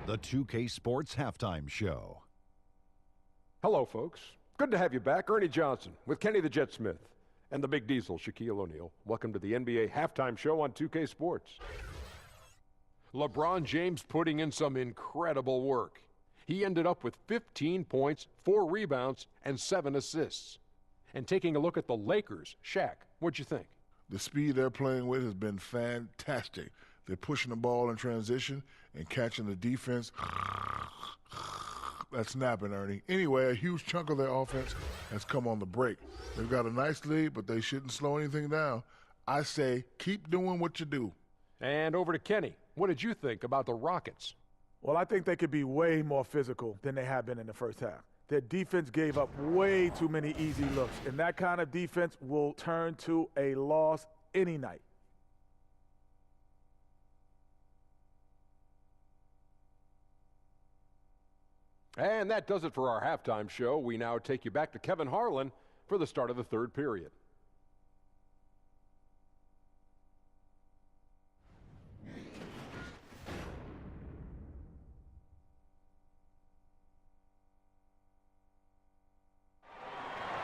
The 2K Sports Halftime Show. Hello, folks. Good to have you back. Ernie Johnson with Kenny the Jet Smith and the Big Diesel, Shaquille O'Neal. Welcome to the NBA Halftime Show on 2K Sports. LeBron James putting in some incredible work. He ended up with 15 points, 4 rebounds, and 7 assists. And taking a look at the Lakers, Shaq, what'd you think? The speed they're playing with has been fantastic. They're pushing the ball in transition and catching the defense. That's snapping, Ernie. Anyway, a huge chunk of their offense has come on the break. They've got a nice lead, but they shouldn't slow anything down. I say keep doing what you do. And over to Kenny. What did you think about the Rockets? Well, I think they could be way more physical than they have been in the first half. Their defense gave up way too many easy looks, and that kind of defense will turn to a loss any night. And that does it for our halftime show. We now take you back to Kevin Harlan for the start of the third period.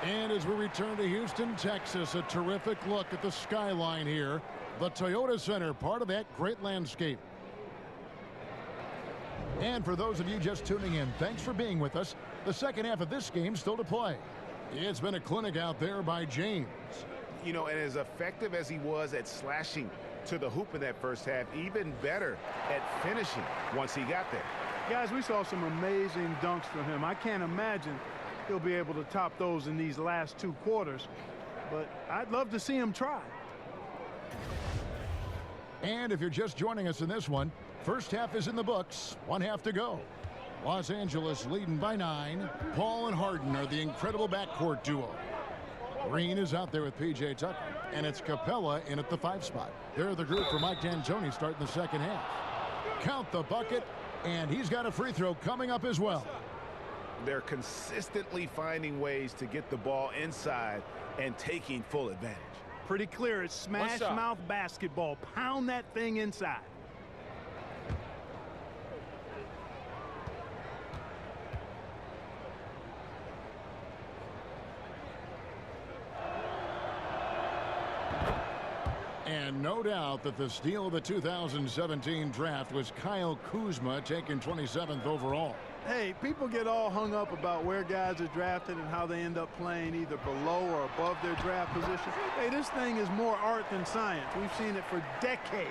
And as we return to Houston, Texas, a terrific look at the skyline here. The Toyota Center, part of that great landscape. And for those of you just tuning in, thanks for being with us. The second half of this game still to play. It's been a clinic out there by James. You know, and as effective as he was at slashing to the hoop in that first half, even better at finishing once he got there. Guys, we saw some amazing dunks from him. I can't imagine he'll be able to top those in these last two quarters, but I'd love to see him try. And if you're just joining us in this one, first half is in the books, 1 half to go. Los Angeles leading by 9. Paul and Harden are the incredible backcourt duo. Green is out there with P.J. Tucker, and it's Capella in at the 5 spot. They're the group for Mike D'Antoni starting the second half. Count the bucket, and he's got a free throw coming up as well. They're consistently finding ways to get the ball inside and taking full advantage. Pretty clear, it's smash mouth basketball. Pound that thing inside. And no doubt that the steal of the 2017 draft was Kyle Kuzma, taken 27th overall. Hey, people get all hung up about where guys are drafted and how they end up playing either below or above their draft position. Hey, this thing is more art than science. We've seen it for decades.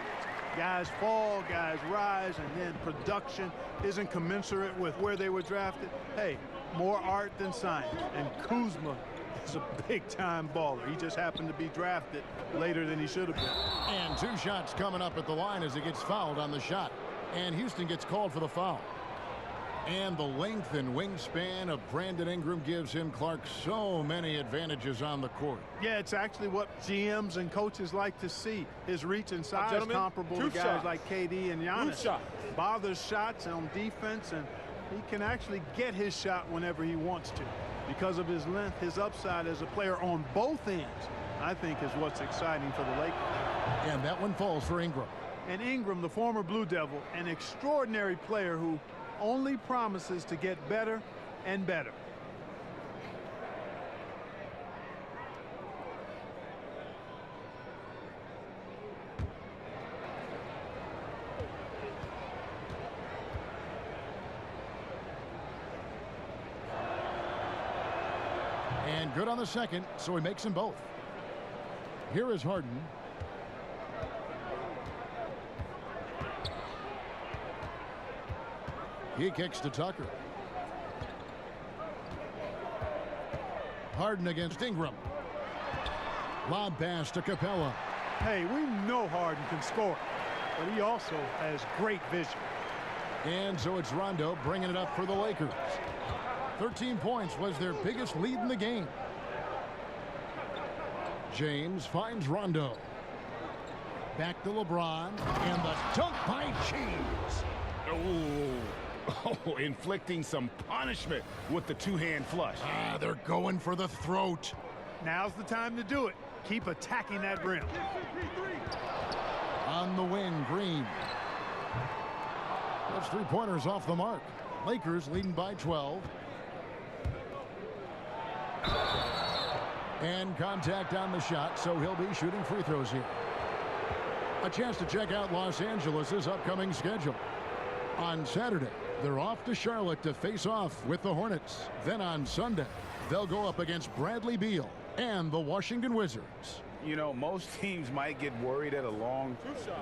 Guys fall, guys rise, and then production isn't commensurate with where they were drafted. Hey, more art than science. And Kuzma is a big-time baller. He just happened to be drafted later than he should have been. And 2 shots coming up at the line as he gets fouled on the shot. And Houston gets called for the foul. And the length and wingspan of Brandon Ingram gives him, Clark, so many advantages on the court. Yeah, it's actually what GMs and coaches like to see. His reach and size comparable to guys like KD and Giannis. Bothers shots on defense, and he can actually get his shot whenever he wants to. Because of his length, his upside as a player on both ends, I think, is what's exciting for the Lakers. And that one falls for Ingram. And Ingram, the former Blue Devil, an extraordinary player who only promises to get better and better. And good on the second, so he makes them both. Here is Harden. He kicks to Tucker. Harden against Ingram. Lob pass to Capella. Hey, we know Harden can score, but he also has great vision. And so it's Rondo bringing it up for the Lakers. 13 points was their biggest lead in the game. James finds Rondo. Back to LeBron, and the dunk by James. Oh, inflicting some punishment with the 2-hand flush. They're going for the throat. Now's the time to do it. Keep attacking that rim. On the wing, Green. Those 3-pointers off the mark. Lakers leading by 12. And contact on the shot, so he'll be shooting free throws here. A chance to check out Los Angeles' upcoming schedule. On Saturday, they're off to Charlotte to face off with the Hornets. Then on Sunday, they'll go up against Bradley Beal and the Washington Wizards. You know, most teams might get worried at a long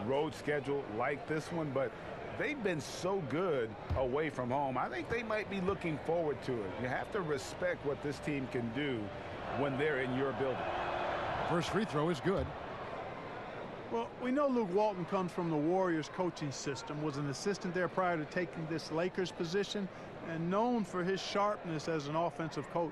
road schedule like this one, but they've been so good away from home. I think they might be looking forward to it. You have to respect what this team can do when they're in your building. First free throw is good. Well, we know Luke Walton comes from the Warriors coaching system, was an assistant there prior to taking this Lakers position, and known for his sharpness as an offensive coach.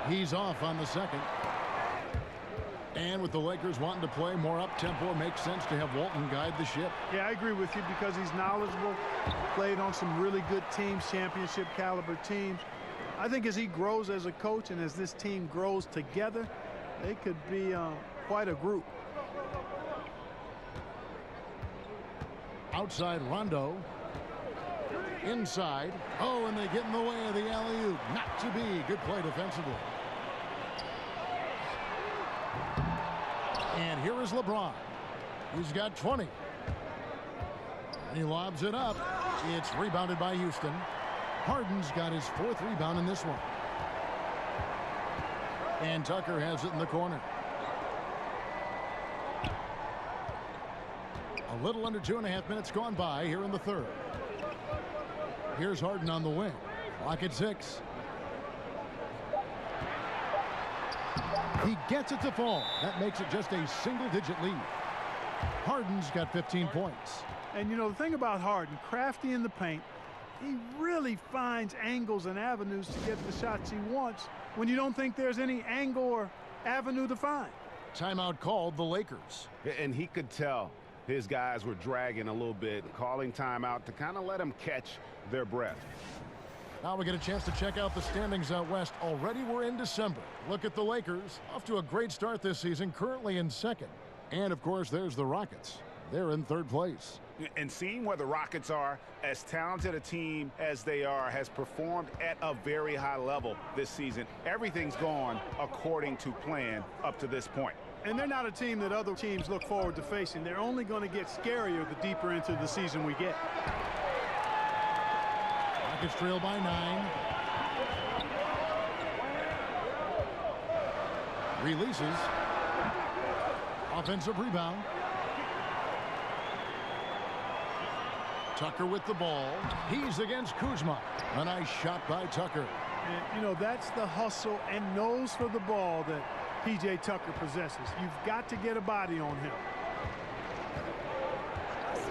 He's off on the second. And with the Lakers wanting to play more up-tempo, it makes sense to have Walton guide the ship. Yeah, I agree with you because he's knowledgeable, played on some really good teams, championship caliber teams. I think as he grows as a coach and as this team grows together, they could be quite a group. Outside Rondo. Inside. Oh, and they get in the way of the alley-oop. Not to be. Good play defensively. And here is LeBron. He's got 20. And he lobs it up. It's rebounded by Houston. Harden's got his 4th rebound in this one. And Tucker has it in the corner. A little under 2.5 minutes gone by here in the third. Here's Harden on the wing. Clock at 6. He gets it to fall. That makes it just a single-digit lead. Harden's got 15 points. And, you know, the thing about Harden, crafty in the paint, he really finds angles and avenues to get the shots he wants when you don't think there's any angle or avenue to find. Timeout called the Lakers. And he could tell his guys were dragging a little bit, calling timeout to kind of let them catch their breath. Now we get a chance to check out the standings out west. Already we're in December. Look at the Lakers. Off to a great start this season, currently in 2nd. And, of course, there's the Rockets. They're in 3rd place. And seeing where the Rockets are, as talented a team as they are, has performed at a very high level this season. Everything's gone according to plan up to this point. And they're not a team that other teams look forward to facing. They're only going to get scarier the deeper into the season we get. Rockets trail by 9. Releases. Offensive rebound. Tucker with the ball. He's against Kuzma. A nice shot by Tucker. And, you know, that's the hustle and nose for the ball that P.J. Tucker possesses. You've got to get a body on him.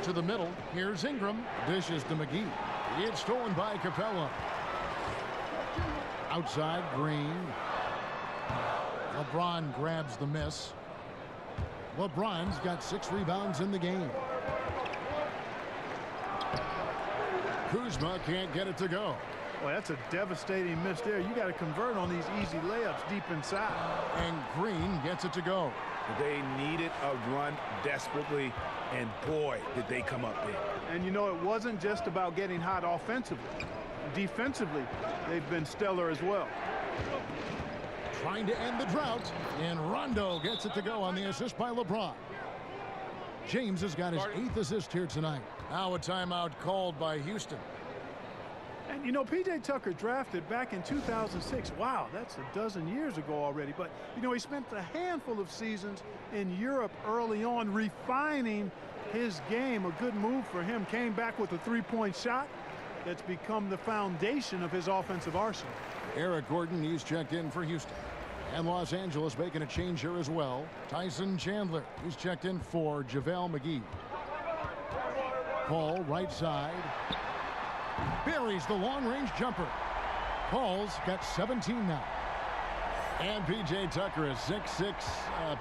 To the middle. Here's Ingram. Dishes to McGee. It's stolen by Capella. Outside, Green. LeBron grabs the miss. LeBron's got 6 rebounds in the game. Kuzma can't get it to go. Well, that's a devastating miss there. You got to convert on these easy layups deep inside. And Green gets it to go. They needed a run desperately, and boy, did they come up big. And you know, it wasn't just about getting hot offensively. Defensively, they've been stellar as well. Trying to end the drought, and Rondo gets it to go on the assist by LeBron. James has got his 8th assist here tonight. Now a timeout called by Houston. And, you know, P.J. Tucker drafted back in 2006. Wow, that's a dozen years ago already. But, you know, he spent a handful of seasons in Europe early on refining his game. A good move for him. Came back with a 3-point shot that's become the foundation of his offensive arsenal. Eric Gordon, he's checked in for Houston. And Los Angeles making a change here as well. Tyson Chandler, he's checked in for JaVale McGee. Paul, right side. Buries the long-range jumper. Paul's got 17 now. And P.J. Tucker, a 6'6"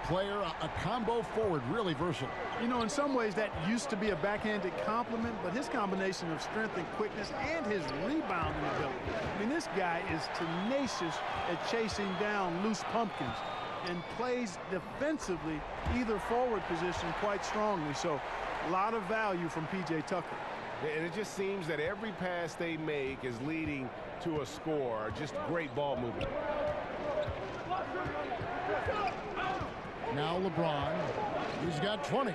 player, a combo forward, really versatile. You know, in some ways that used to be a backhanded compliment, but his combination of strength and quickness and his rebounding ability. I mean, this guy is tenacious at chasing down loose pumpkins and plays defensively either forward position quite strongly. So a lot of value from P.J. Tucker. And it just seems that every pass they make is leading to a score. Just great ball movement. Now LeBron, he's got 20.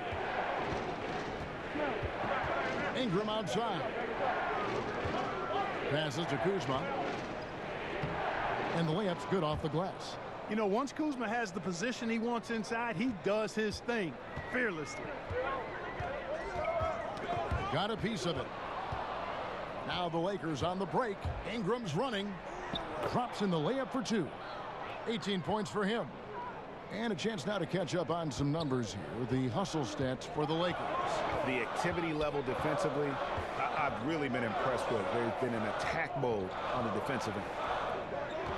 Ingram outside. Passes to Kuzma. And the layup's good off the glass. You know, once Kuzma has the position he wants inside, he does his thing fearlessly. Got a piece of it. Now the Lakers on the break. Ingram's running. Drops in the layup for 2. 18 points for him. And a chance now to catch up on some numbers here. The hustle stats for the Lakers. The activity level defensively, I've really been impressed with. They've been in attack mode on the defensive end.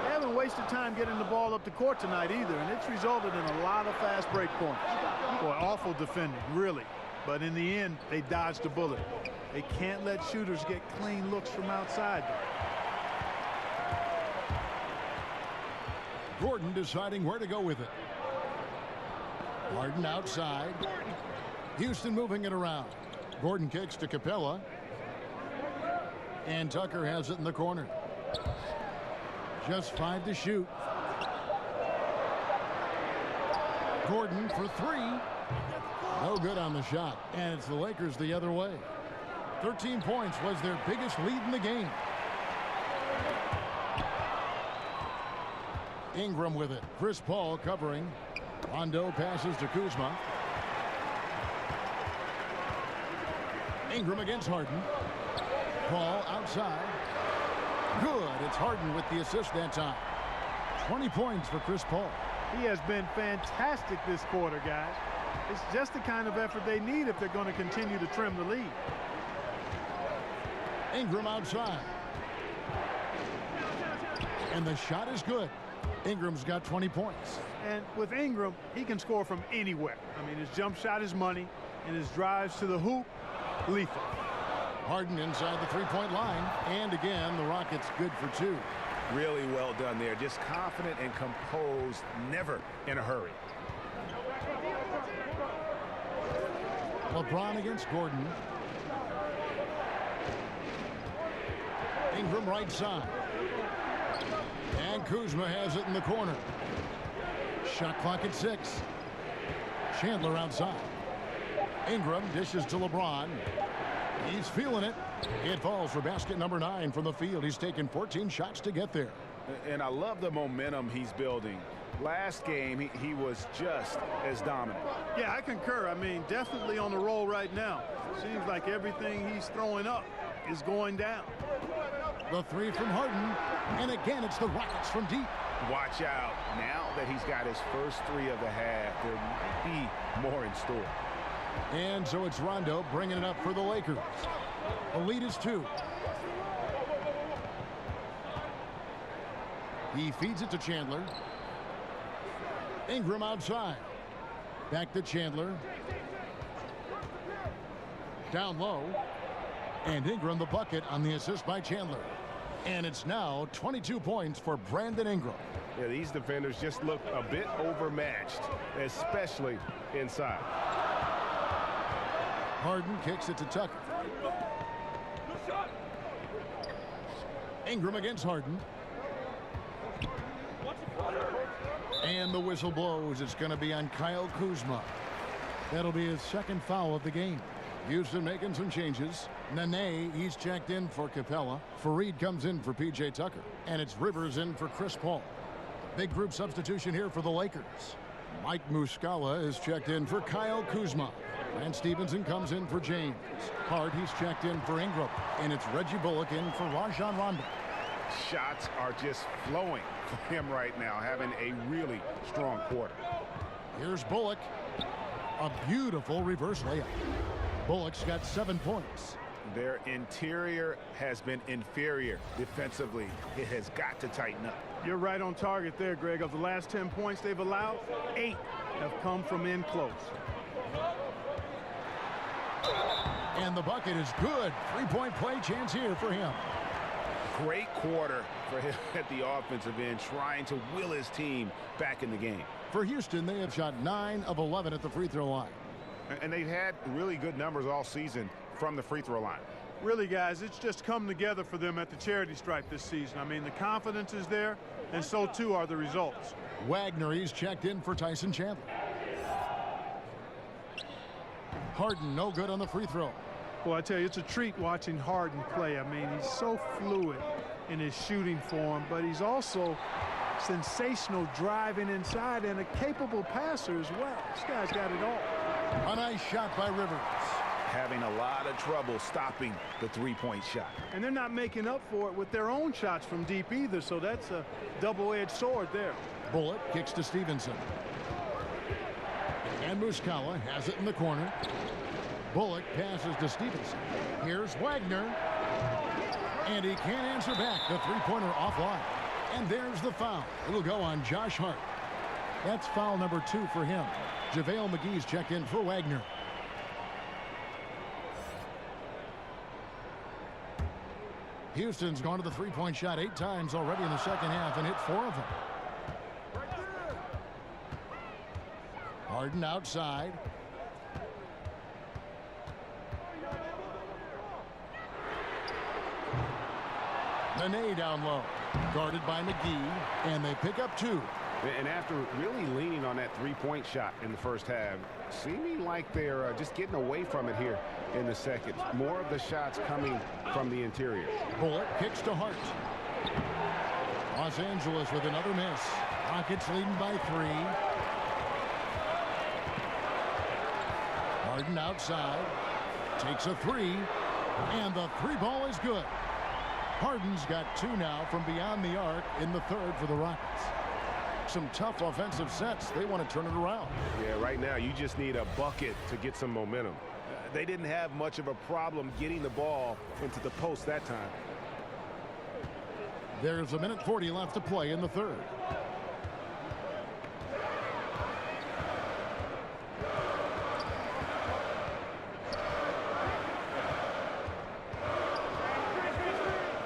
They haven't wasted time getting the ball up the court tonight either, and it's resulted in a lot of fast break points. Boy, awful defending, really. But in the end, they dodged a bullet. They can't let shooters get clean looks from outside. Gordon deciding where to go with it. Harden outside. Houston moving it around. Gordon kicks to Capella. And Tucker has it in the corner. Just 5 to shoot. Gordon for 3. No good on the shot. And it's the Lakers the other way. 13 points was their biggest lead in the game. Ingram with it. Chris Paul covering. Rondo passes to Kuzma. Ingram against Harden. Paul outside. Good. It's Harden with the assist that time. 20 points for Chris Paul. He has been fantastic this quarter, guys. It's just the kind of effort they need if they're going to continue to trim the lead. Ingram outside. And the shot is good. Ingram's got 20 points. And with Ingram, he can score from anywhere. I mean, his jump shot is money, and his drives to the hoop, lethal. Harden inside the three-point line. And again, the Rockets good for 2. Really well done there. Just confident and composed, never in a hurry. LeBron against Gordon. Ingram right side. And Kuzma has it in the corner. Shot clock at 6. Chandler outside. Ingram dishes to LeBron. He's feeling it. It falls for basket number 9 from the field. He's taken 14 shots to get there. And I love the momentum he's building. Last game, he was just as dominant. Yeah, I concur. I mean, definitely on the roll right now. Seems like everything he's throwing up is going down. The 3 from Harden. And again, it's the Rockets from deep. Watch out. Now that he's got his first 3 of the half, there might be more in store. And so it's Rondo bringing it up for the Lakers. The lead is 2. He feeds it to Chandler. Ingram outside. Back to Chandler. Down low. And Ingram the bucket on the assist by Chandler. And it's now 22 points for Brandon Ingram. Yeah, these defenders just look a bit overmatched, especially inside. Harden kicks it to Tucker. Ingram against Harden. And the whistle blows. It's going to be on Kyle Kuzma. That'll be his second foul of the game. Houston making some changes. Nene, he's checked in for Capella. Fareed comes in for P.J. Tucker. And it's Rivers in for Chris Paul. Big group substitution here for the Lakers. Mike Muscala is checked in for Kyle Kuzma. And Stevenson comes in for James. Hart, he's checked in for Ingram. And it's Reggie Bullock in for Rajon Rondo. Shots are just flowing for him right now, having a really strong quarter. Here's Bullock. A beautiful reverse layup. Bullock's got 7 points. Their interior has been inferior defensively. It has got to tighten up. You're right on target there, Greg. Of the last 10 points they've allowed, 8 have come from in close. And the bucket is good. 3-point play chance here for him. Great quarter for him at the offensive end, trying to will his team back in the game. For Houston, they have shot 9 of 11 at the free throw line. And they've had really good numbers all season from the free throw line. Really, guys, it's just come together for them at the charity stripe this season. I mean, the confidence is there, and so too are the results. Wagner, he's checked in for Tyson Chandler. Harden, no good on the free throw. Well, I tell you, it's a treat watching Harden play. I mean, he's so fluid in his shooting form, but he's also sensational driving inside and a capable passer as well. This guy's got it all. A nice shot by Rivers. having a lot of trouble stopping the three-point shot. And they're not making up for it with their own shots from deep either, so that's a double-edged sword there. Bullock kicks to Stevenson. And Muscala has it in the corner. Bullock passes to Stevenson. Here's Wagner. And he can't answer back. The three-pointer offline. And there's the foul. It'll go on Josh Hart. That's foul number 2 for him. JaVale McGee's checked in for Wagner. Houston's gone to the three-point shot 8 times already in the second half and hit 4 of them. Harden outside. Nene down low. Guarded by McGee. And they pick up 2. And after really leaning on that three-point shot in the first half, seeming like they're just getting away from it here in the second. More of the shots coming from the interior. Bullock kicks to Hart. Los Angeles with another miss. Rockets leading by 3. Harden outside. Takes a 3. And the 3-ball is good. Harden's got 2 now from beyond the arc in the third for the Rockets. Some tough offensive sets. They want to turn it around. Yeah, right now you just need a bucket to get some momentum. They didn't have much of a problem getting the ball into the post that time. There's a minute 40 left to play in the third.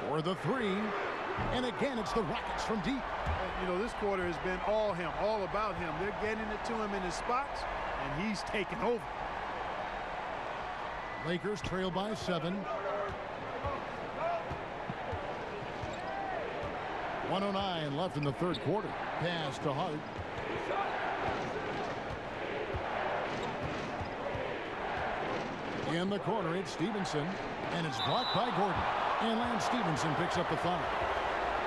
For the 3. And again, it's the Rockets from deep. You know, this quarter has been all him, all about him. They're getting it to him in his spots, and he's taking over. Lakers trail by 7. 1:09 left in the third quarter. Pass to Hart. In the corner, it's Stevenson, and it's blocked by Gordon. And Lance Stevenson picks up the foul.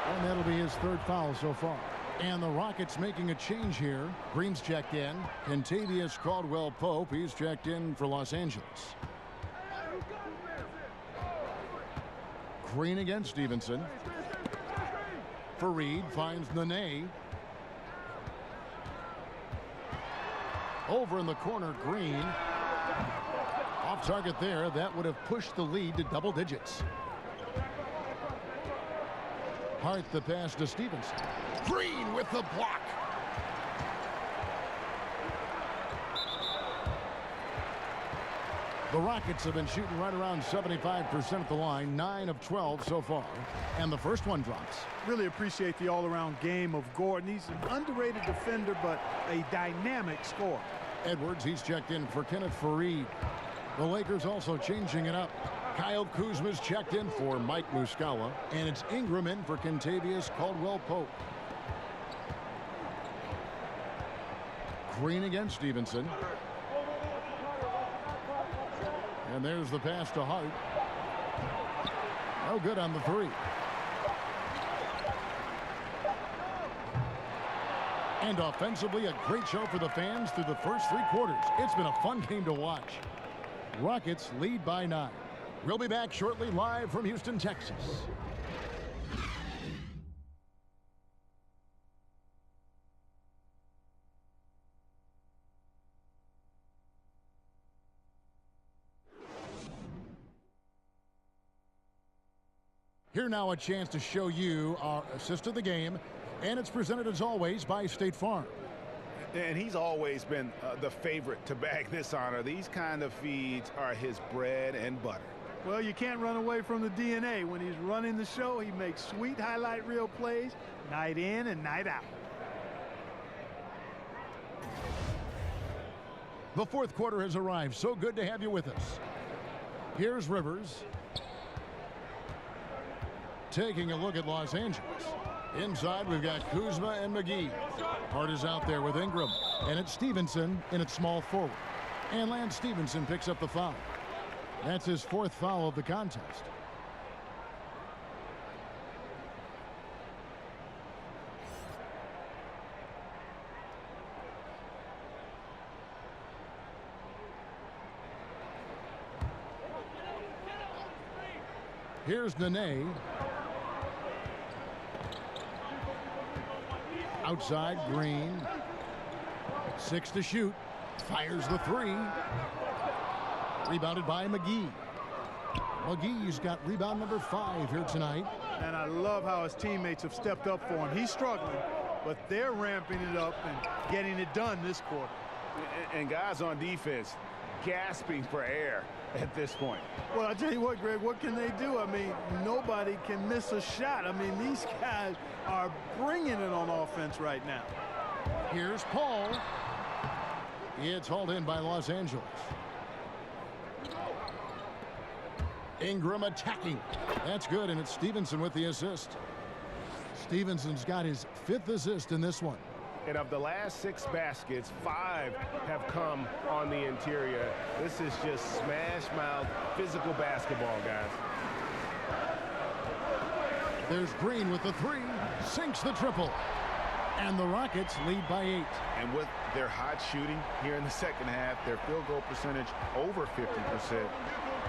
And that'll be his 3rd foul so far. And the Rockets making a change here. Green's checked in. Kentavious Caldwell-Pope, he's checked in for Los Angeles. Green against Stevenson. Fareed finds Nene. Over in the corner, Green. Off target there. That would have pushed the lead to double digits. Hart the pass to Stevenson. Green with the block. The Rockets have been shooting right around 75% at the line, 9 of 12 so far. And the first one drops. Really appreciate the all-around game of Gordon. He's an underrated defender, but a dynamic scorer. Edwards, he's checked in for Kenneth Fareed. The Lakers also changing it up. Kyle Kuzma's checked in for Mike Muscala, and it's Ingram in for Kentavious Caldwell-Pope. Green against Stevenson. And there's the pass to Hart. No good on the 3. And offensively, a great show for the fans through the first 3 quarters. It's been a fun game to watch. Rockets lead by 9. We'll be back shortly, live from Houston, Texas. Here now a chance to show you our assist of the game, and it's presented as always by State Farm. And he's always been the favorite to bag this honor. These kind of feeds are his bread and butter. Well, you can't run away from the DNA. When he's running the show, he makes sweet highlight reel plays night in and night out. The fourth quarter has arrived. So good to have you with us. Here's Rivers. Taking a look at Los Angeles. Inside, we've got Kuzma and McGee. Hart is out there with Ingram. And it's Stevenson in its small forward. And Lance Stevenson picks up the foul. That's his 4th foul of the contest. Here's Nene. Outside, Green. 6 to shoot. Fires the 3. Rebounded by McGee. McGee's got rebound number 5 here tonight. And I love how his teammates have stepped up for him. He's struggling, but they're ramping it up and getting it done this quarter. And guys on defense gasping for air at this point. Well, I tell you what, Greg, what can they do? I mean, nobody can miss a shot. I mean, these guys are bringing it on offense right now. Here's Paul. It's hauled in by Los Angeles. Ingram attacking. That's good, and it's Stevenson with the assist. Stevenson's got his 5th assist in this one. And of the last 6 baskets, 5 have come on the interior. This is just smash-mouth physical basketball, guys. There's Green with the 3. Sinks the triple. And the Rockets lead by 8. And with their hot shooting here in the second half, their field goal percentage over 50%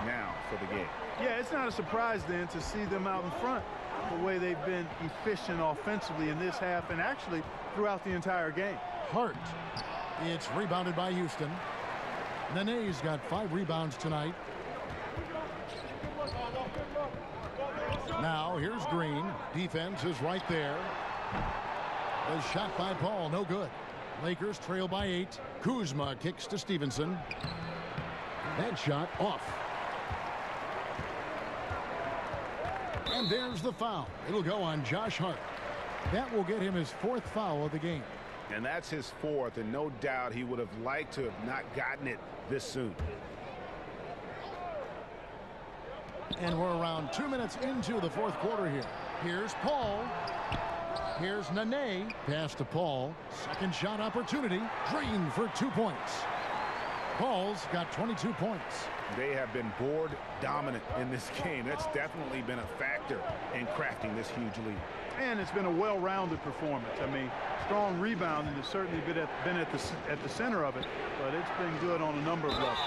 now for the game. Yeah, it's not a surprise then to see them out in front the way they've been efficient offensively in this half and actually throughout the entire game. Hart. It's rebounded by Houston. Nene's got 5 rebounds tonight. Now here's Green. Defense is right there. The shot by Paul, no good. Lakers trail by 8. Kuzma kicks to Stevenson. That shot off. And there's the foul. It'll go on Josh Hart. That will get him his 4th foul of the game. And that's his 4th, and no doubt he would have liked to have not gotten it this soon. And we're around 2 minutes into the 4th quarter here. Here's Paul. Here's Nene. Pass to Paul. Second shot opportunity. Green for 2 points. Paul's got 22 points. They have been board dominant in this game. That's definitely been a factor in crafting this huge lead. And it's been a well-rounded performance. I mean, strong rebounding has certainly been at the center of it, but it's been good on a number of levels.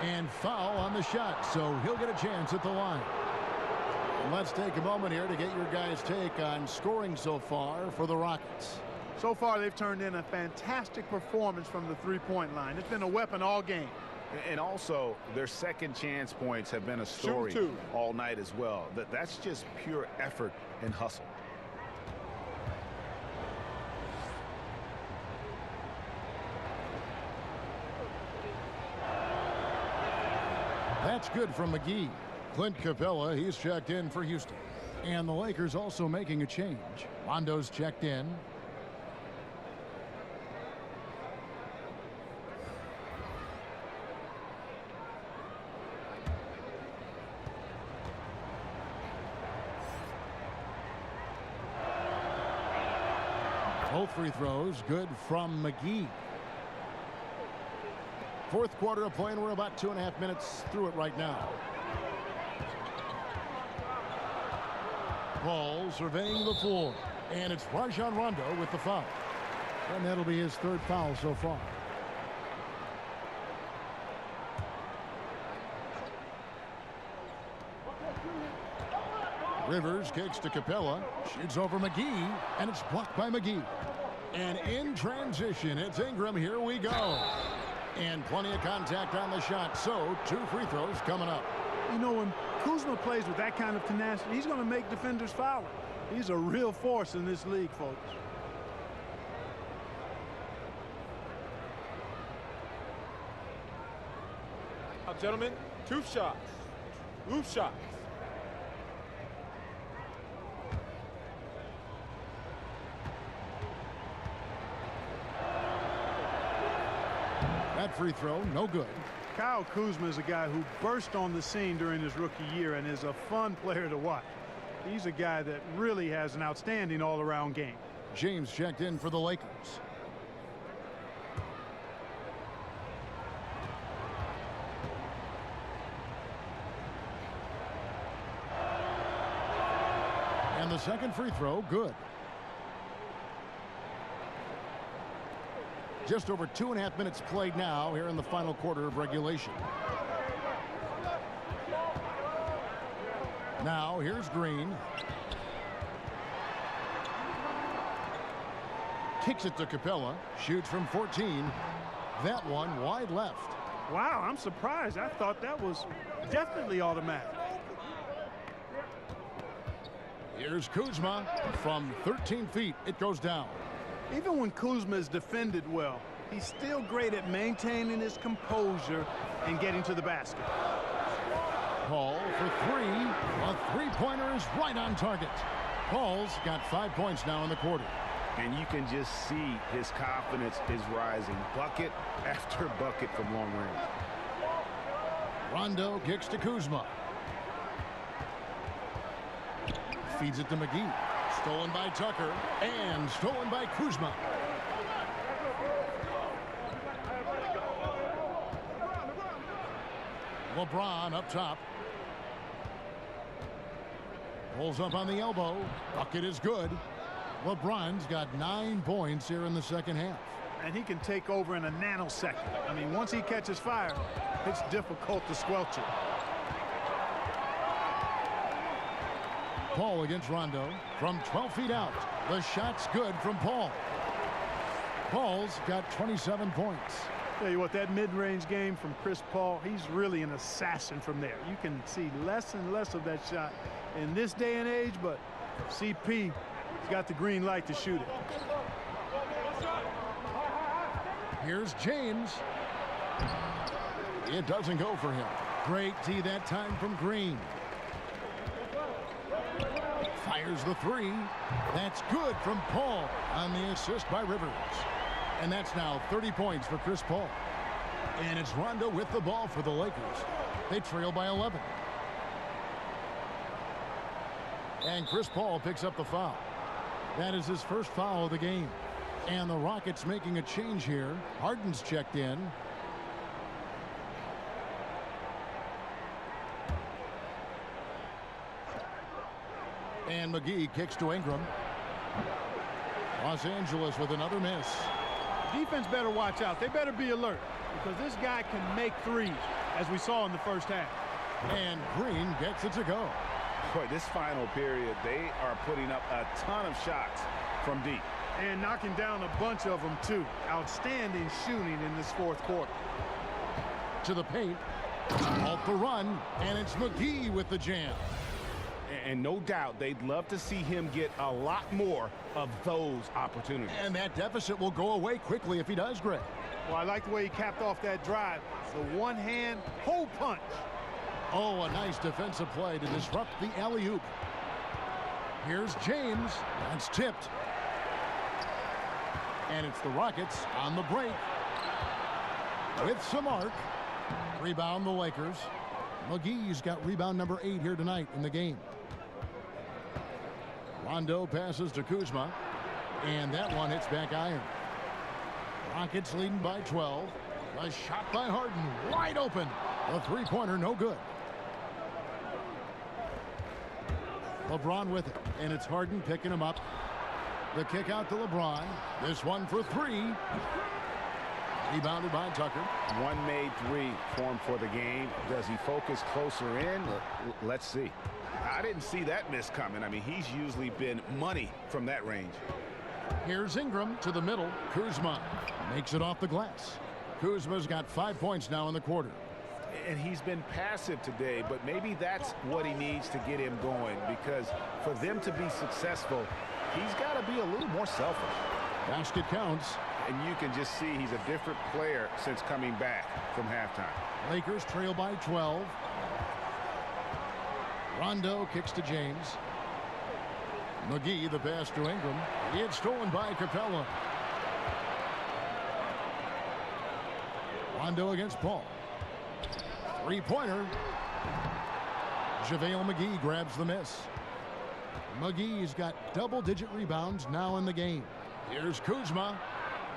And foul on the shot, so he'll get a chance at the line. And let's take a moment here to get your guys' take on scoring so far for the Rockets. So far, they've turned in a fantastic performance from the three-point line. It's been a weapon all game. And also, their second chance points have been a story all night as well. That's just pure effort and hustle. That's good from McGee. Clint Capella, he's checked in for Houston. And the Lakers also making a change. Rondo's checked in. Both free throws good from McGee. 4th quarter of play, and we're about 2.5 minutes through it right now. Paul surveying the floor, and it's Rajon Rondo with the foul. And that'll be his 3rd foul so far. Rivers kicks to Capella, shoots over McGee, and it's blocked by McGee. And in transition, it's Ingram. Here we go. And plenty of contact on the shot, so 2 free throws coming up. You know, when Kuzma plays with that kind of tenacity, he's going to make defenders foul. He's a real force in this league, folks. Now, gentlemen, 2 shots. Roof shots. That free throw, no good. Kyle Kuzma is a guy who burst on the scene during his rookie year and is a fun player to watch. He's a guy that really has an outstanding all-around game. James checked in for the Lakers. And the second free throw, good. Just over 2.5 minutes played now here in the final quarter of regulation. Now here's Green. Kicks it to Capella. Shoots from 14. That one wide left. Wow, I'm surprised. I thought that was definitely automatic. Here's Kuzma. From 13 feet, it goes down. Even when Kuzma is defended well, he's still great at maintaining his composure and getting to the basket. Paul for three. A three-pointer is right on target. Paul's got 5 points now in the quarter. And you can just see his confidence is rising. Bucket after bucket from long range. Rondo kicks to Kuzma. Feeds it to McGee. Stolen by Tucker and stolen by Kuzma. LeBron up top. Pulls up on the elbow. Bucket is good. LeBron's got 9 points here in the second half. And he can take over in a nanosecond. I mean, once he catches fire, it's difficult to squelch it. Paul against Rondo from 12 feet out. The shot's good from Paul. Paul's got 27 points. Tell you what, that mid-range game from Chris Paul, he's really an assassin from there. You can see less and less of that shot in this day and age, but CP has got the green light to shoot it. Here's James. It doesn't go for him. Great D that time from Green. Fires the three. That's good from Paul on the assist by Rivers. And that's now 30 points for Chris Paul. And it's Rondo with the ball for the Lakers. They trail by 11. And Chris Paul picks up the foul. That is his first foul of the game. And the Rockets making a change here. Harden's checked in. And McGee kicks to Ingram. Los Angeles with another miss. Defense better watch out. They better be alert because this guy can make threes, as we saw in the first half. And Green gets it to go. Boy, this final period, they are putting up a ton of shots from deep. And knocking down a bunch of them, too. Outstanding shooting in this fourth quarter. To the paint. Off the run. And it's McGee with the jam. And no doubt they'd love to see him get a lot more of those opportunities. And that deficit will go away quickly if he does, Greg. Well, I like the way he capped off that drive. The one-hand hole punch. Oh, a nice defensive play to disrupt the alley-oop. Here's James. That's tipped. And it's the Rockets on the break. With some arc. Rebound the Lakers. McGee's got rebound number 8 here tonight in the game. Rondo passes to Kuzma. And that one hits back iron. Rockets leading by 12. A shot by Harden. Wide open. A three-pointer, no good. LeBron with it. And it's Harden picking him up. The kick out to LeBron. This one for three. Rebounded by Tucker. One made three formed for the game. Does he focus closer in? Let's see. I didn't see that miss coming. I mean, he's usually been money from that range. Here's Ingram to the middle. Kuzma makes it off the glass. Kuzma's got 5 points now in the quarter. And he's been passive today, but maybe that's what he needs to get him going, because for them to be successful, he's got to be a little more selfish. Basket counts. And you can just see he's a different player since coming back from halftime. Lakers trail by 12. Rondo kicks to James. McGee, the pass to Ingram. It's stolen by Capella. Rondo against Paul. Three-pointer. JaVale McGee grabs the miss. McGee's got double-digit rebounds now in the game. Here's Kuzma.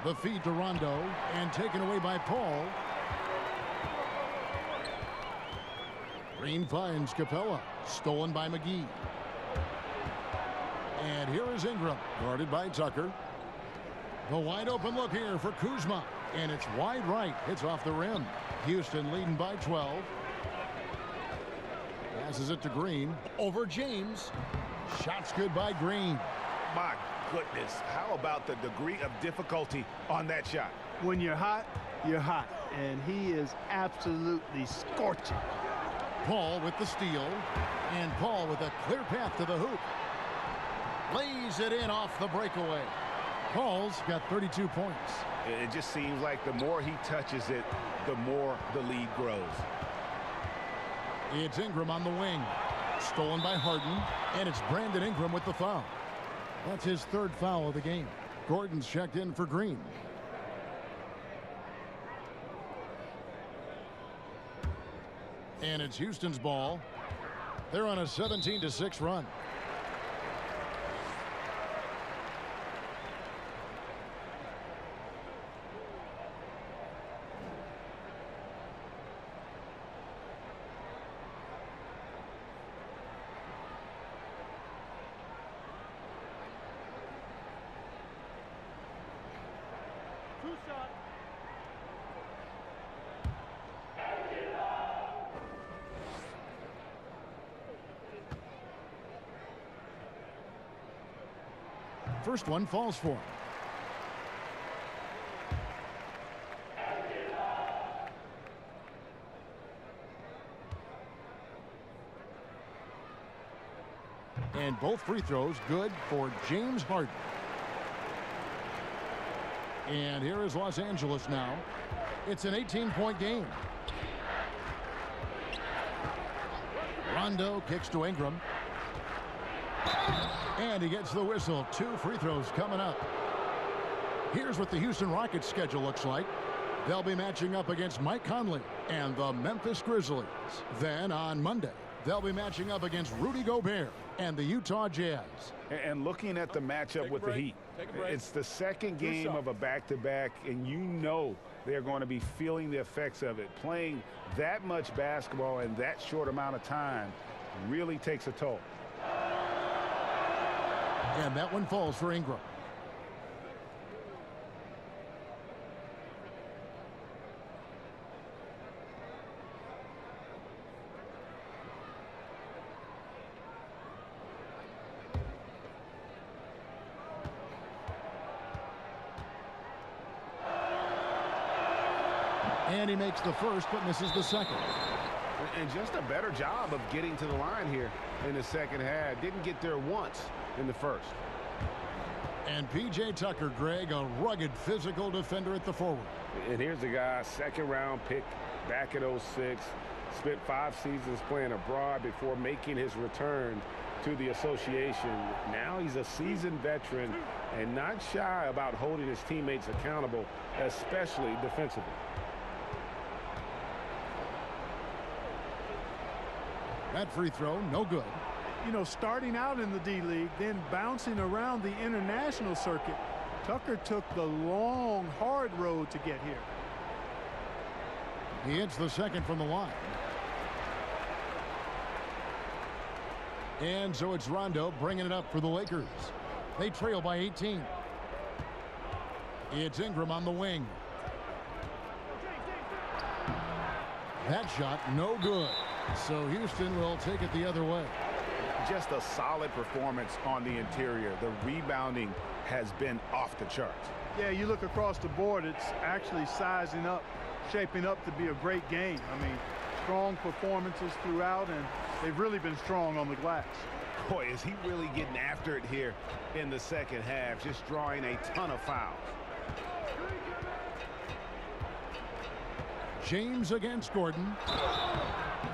The feed to Rondo and taken away by Paul. Green finds Capella. Stolen by McGee. And here is Ingram. Guarded by Tucker. The wide open look here for Kuzma. And it's wide right. It's off the rim. Houston leading by 12. Passes it to Green. Over James. Shot's good by Green. My goodness, how about the degree of difficulty on that shot? When you're hot, and he is absolutely scorching. Paul with the steal, and Paul with a clear path to the hoop. Lays it in off the breakaway. Paul's got 32 points. It just seems like the more he touches it, the more the lead grows. It's Ingram on the wing. Stolen by Harden, and it's Brandon Ingram with the foul. That's his third foul of the game. Gordon's checked in for Green. And it's Houston's ball. They're on a 17-6 run. First one falls for him. And both free throws good for James Harden. And here is Los Angeles now. It's an 18-point game. Rondo kicks to Ingram. And he gets the whistle. 2 free throws coming up. Here's what the Houston Rockets schedule looks like. They'll be matching up against Mike Conley and the Memphis Grizzlies. Then on Monday, they'll be matching up against Rudy Gobert and the Utah Jazz. And looking at the matchup with the Heat, it's the second game of a back-to-back, and you know they're going to be feeling the effects of it. Playing that much basketball in that short amount of time really takes a toll. And that one falls for Ingram. And he makes the first but misses the second. And just a better job of getting to the line here in the second half. Didn't get there once in the first. And P.J. Tucker, Greg, a rugged physical defender at the forward. And here's the guy, second-round pick back at 06. Spent 5 seasons playing abroad before making his return to the association. Now he's a seasoned veteran and not shy about holding his teammates accountable, especially defensively. That free throw, no good. You know, starting out in the D-League, then bouncing around the international circuit, Tucker took the long, hard road to get here. He hits the second from the line. And so it's Rondo bringing it up for the Lakers. They trail by 18. It's Ingram on the wing. That shot, no good. So Houston will take it the other way. Just a solid performance on the interior. The rebounding has been off the charts. Yeah, you look across the board, it's actually sizing up, shaping up to be a great game. I mean, strong performances throughout, and they've really been strong on the glass. Boy, is he really getting after it here in the second half, just drawing a ton of fouls. James against Gordon.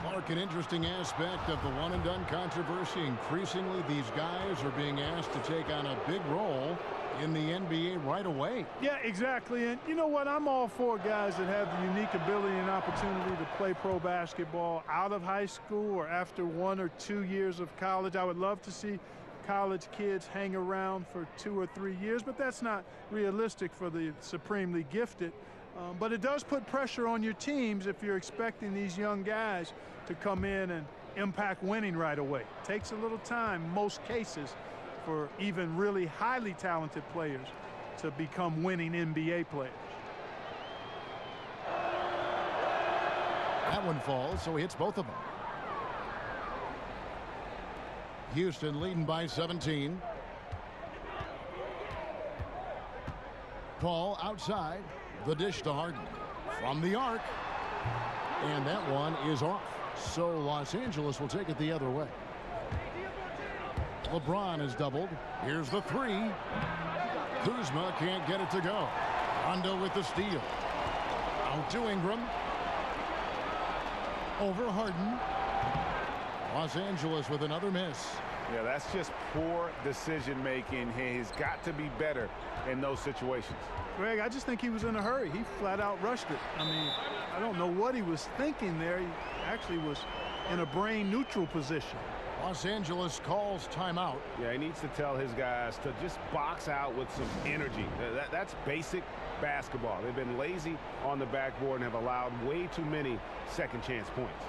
Clark, an interesting aspect of the one-and-done controversy. Increasingly, these guys are being asked to take on a big role in the NBA right away. Yeah, exactly. And you know what? I'm all for guys that have the unique ability and opportunity to play pro basketball out of high school or after 1 or 2 years of college. I would love to see college kids hang around for 2 or 3 years, but that's not realistic for the supremely gifted. But it does put pressure on your teams if you're expecting these young guys to come in and impact winning right away. It takes a little time, most cases, for even really highly talented players to become winning NBA players. That one falls, so he hits both of them. Houston leading by 17. Paul outside. The dish to Harden. From the arc. And that one is off. So Los Angeles will take it the other way. LeBron is doubled. Here's the three. Kuzma can't get it to go. Rondo with the steal. Out to Ingram. Over Harden. Los Angeles with another miss. Yeah, that's just poor decision making. He's got to be better in those situations. Greg, I just think he was in a hurry. He flat out rushed it. I mean, I don't know what he was thinking there. He actually was in a brain neutral position. Los Angeles calls timeout. Yeah, he needs to tell his guys to just box out with some energy. That's basic basketball. They've been lazy on the backboard and have allowed way too many second chance points.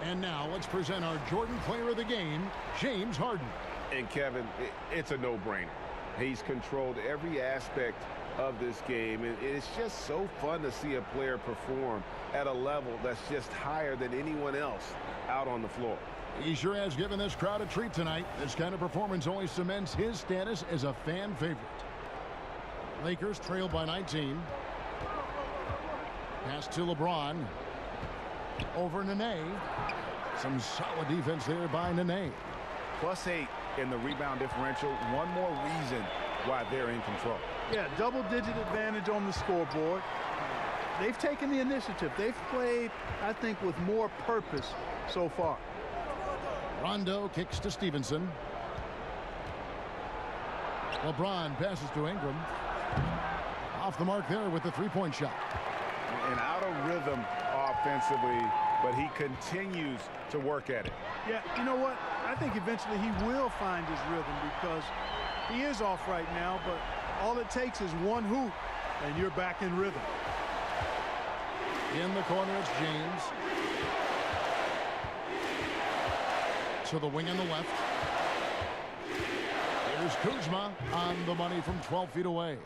And now let's present our Jordan Player of the Game, James Harden. And Kevin, it's a no-brainer. He's controlled every aspect of this game, and it's just so fun to see a player perform at a level that's just higher than anyone else out on the floor. He sure has given this crowd a treat tonight. This kind of performance only cements his status as a fan favorite. Lakers trail by 19. Pass to LeBron. Over Nene. Some solid defense there by Nene. +8 in the rebound differential. One more reason why they're in control. Yeah, double-digit advantage on the scoreboard. They've taken the initiative. They've played, I think, with more purpose so far. Rondo kicks to Stevenson. LeBron passes to Ingram. Off the mark there with the three-point shot. And out of rhythm offensively, but he continues to work at it. Yeah, you know what? I think eventually he will find his rhythm because he is off right now, but all it takes is one hoop, and you're back in rhythm. In the corner, it's James. To the wing on the left. Here's Kuzma on the money from 12 feet away.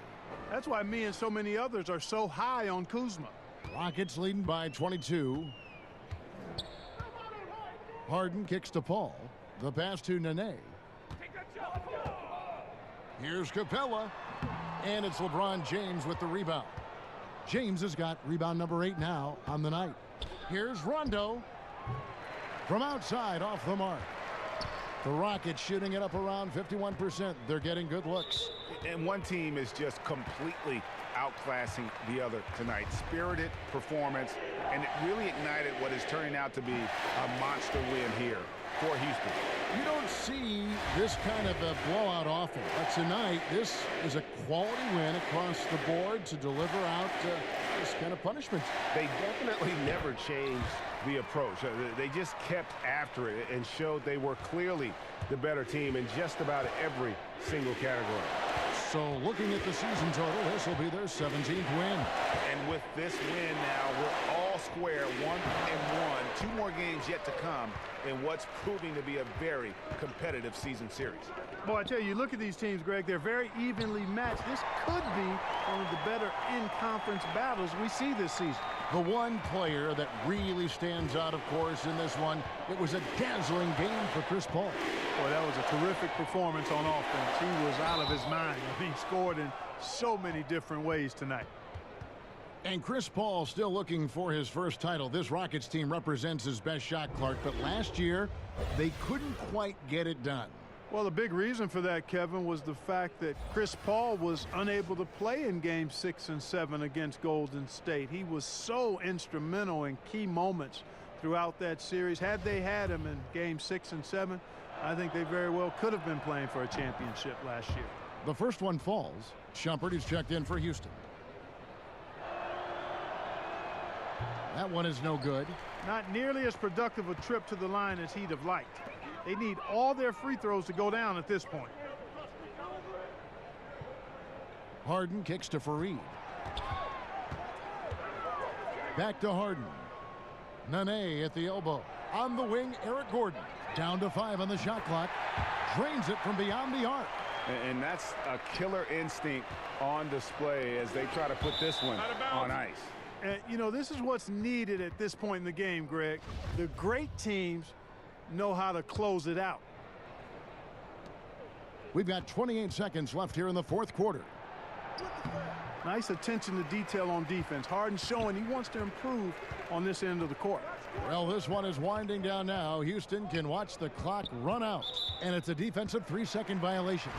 That's why me and so many others are so high on Kuzma. Rockets leading by 22. Harden kicks to Paul. The pass to Nene. Here's Capella. And it's LeBron James with the rebound. James has got rebound number 8 now on the night. Here's Rondo. From outside off the mark. The Rockets shooting it up around 51%. They're getting good looks. And one team is just completely outclassing the other tonight. Spirited performance, and it really ignited what is turning out to be a monster win here for Houston. You don't see this kind of a blowout often, but tonight this is a quality win across the board to deliver out this kind of punishment. They definitely never changed the approach. They just kept after it and showed they were clearly the better team in just about every single category. So looking at the season total, this will be their 17th win. And with this win now, we're all square, 1-1. 2 more games yet to come in what's proving to be a very competitive season series. Boy, I tell you, look at these teams, Greg. They're very evenly matched. This could be one of the better in-conference battles we see this season. The one player that really stands out, of course, in this one, it was a dazzling game for Chris Paul. Boy, that was a terrific performance on offense. He was out of his mind. He scored in so many different ways tonight. And Chris Paul still looking for his first title. This Rockets team represents his best shot, Clark, but last year they couldn't quite get it done. Well, the big reason for that, Kevin, was the fact that Chris Paul was unable to play in Games 6 and 7 against Golden State. He was so instrumental in key moments throughout that series. Had they had him in Games 6 and 7, I think they very well could have been playing for a championship last year. The first one falls. Shumpert is checked in for Houston. That one is no good. Not nearly as productive a trip to the line as he'd have liked. They need all their free throws to go down at this point. Harden kicks to Fareed. Back to Harden. Nene at the elbow. On the wing, Eric Gordon. Down to 5 on the shot clock. Drains it from beyond the arc. And that's a killer instinct on display as they try to put this one on ice. And, you know, this is what's needed at this point in the game, Greg. The great teams know how to close it out. We've got 28 seconds left here in the fourth quarter. Nice attention to detail on defense. Harden showing he wants to improve on this end of the court. Well, this one is winding down now. Houston can watch the clock run out, and it's a defensive 3-second violation.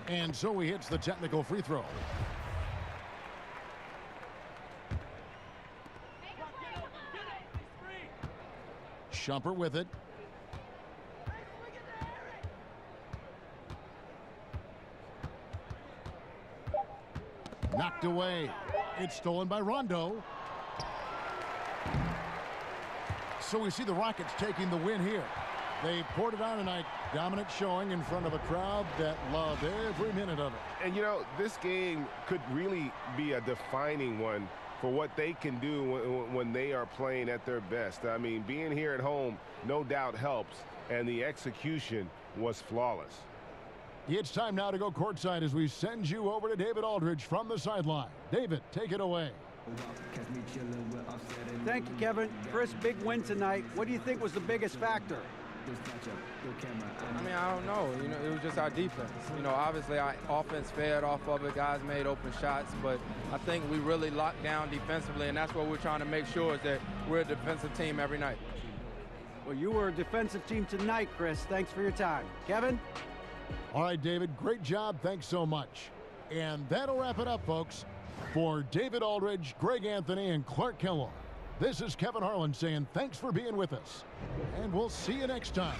And so he hits the technical free throw. Shumpert with it. Knocked away. It's stolen by Rondo. So we see the Rockets taking the win here. They poured it on tonight. Dominant showing in front of a crowd that loved every minute of it. And, you know, this game could really be a defining one for what they can do when they are playing at their best. I mean, being here at home no doubt helps, and the execution was flawless. It's time now to go courtside as we send you over to David Aldridge from the sideline. David, take it away. Thank you, Kevin. Chris, big win tonight. What do you think was the biggest factor? I mean, I don't know. You know, it was just our defense. You know, obviously our offense fed off of it. Guys made open shots, but I think we really locked down defensively, and that's what we're trying to make sure is that we're a defensive team every night. Well, you were a defensive team tonight, Chris. Thanks for your time. Kevin? All right, David, great job. Thanks so much. And that'll wrap it up, folks. For David Aldridge, Greg Anthony, and Clark Kellogg, this is Kevin Harlan saying thanks for being with us. And we'll see you next time.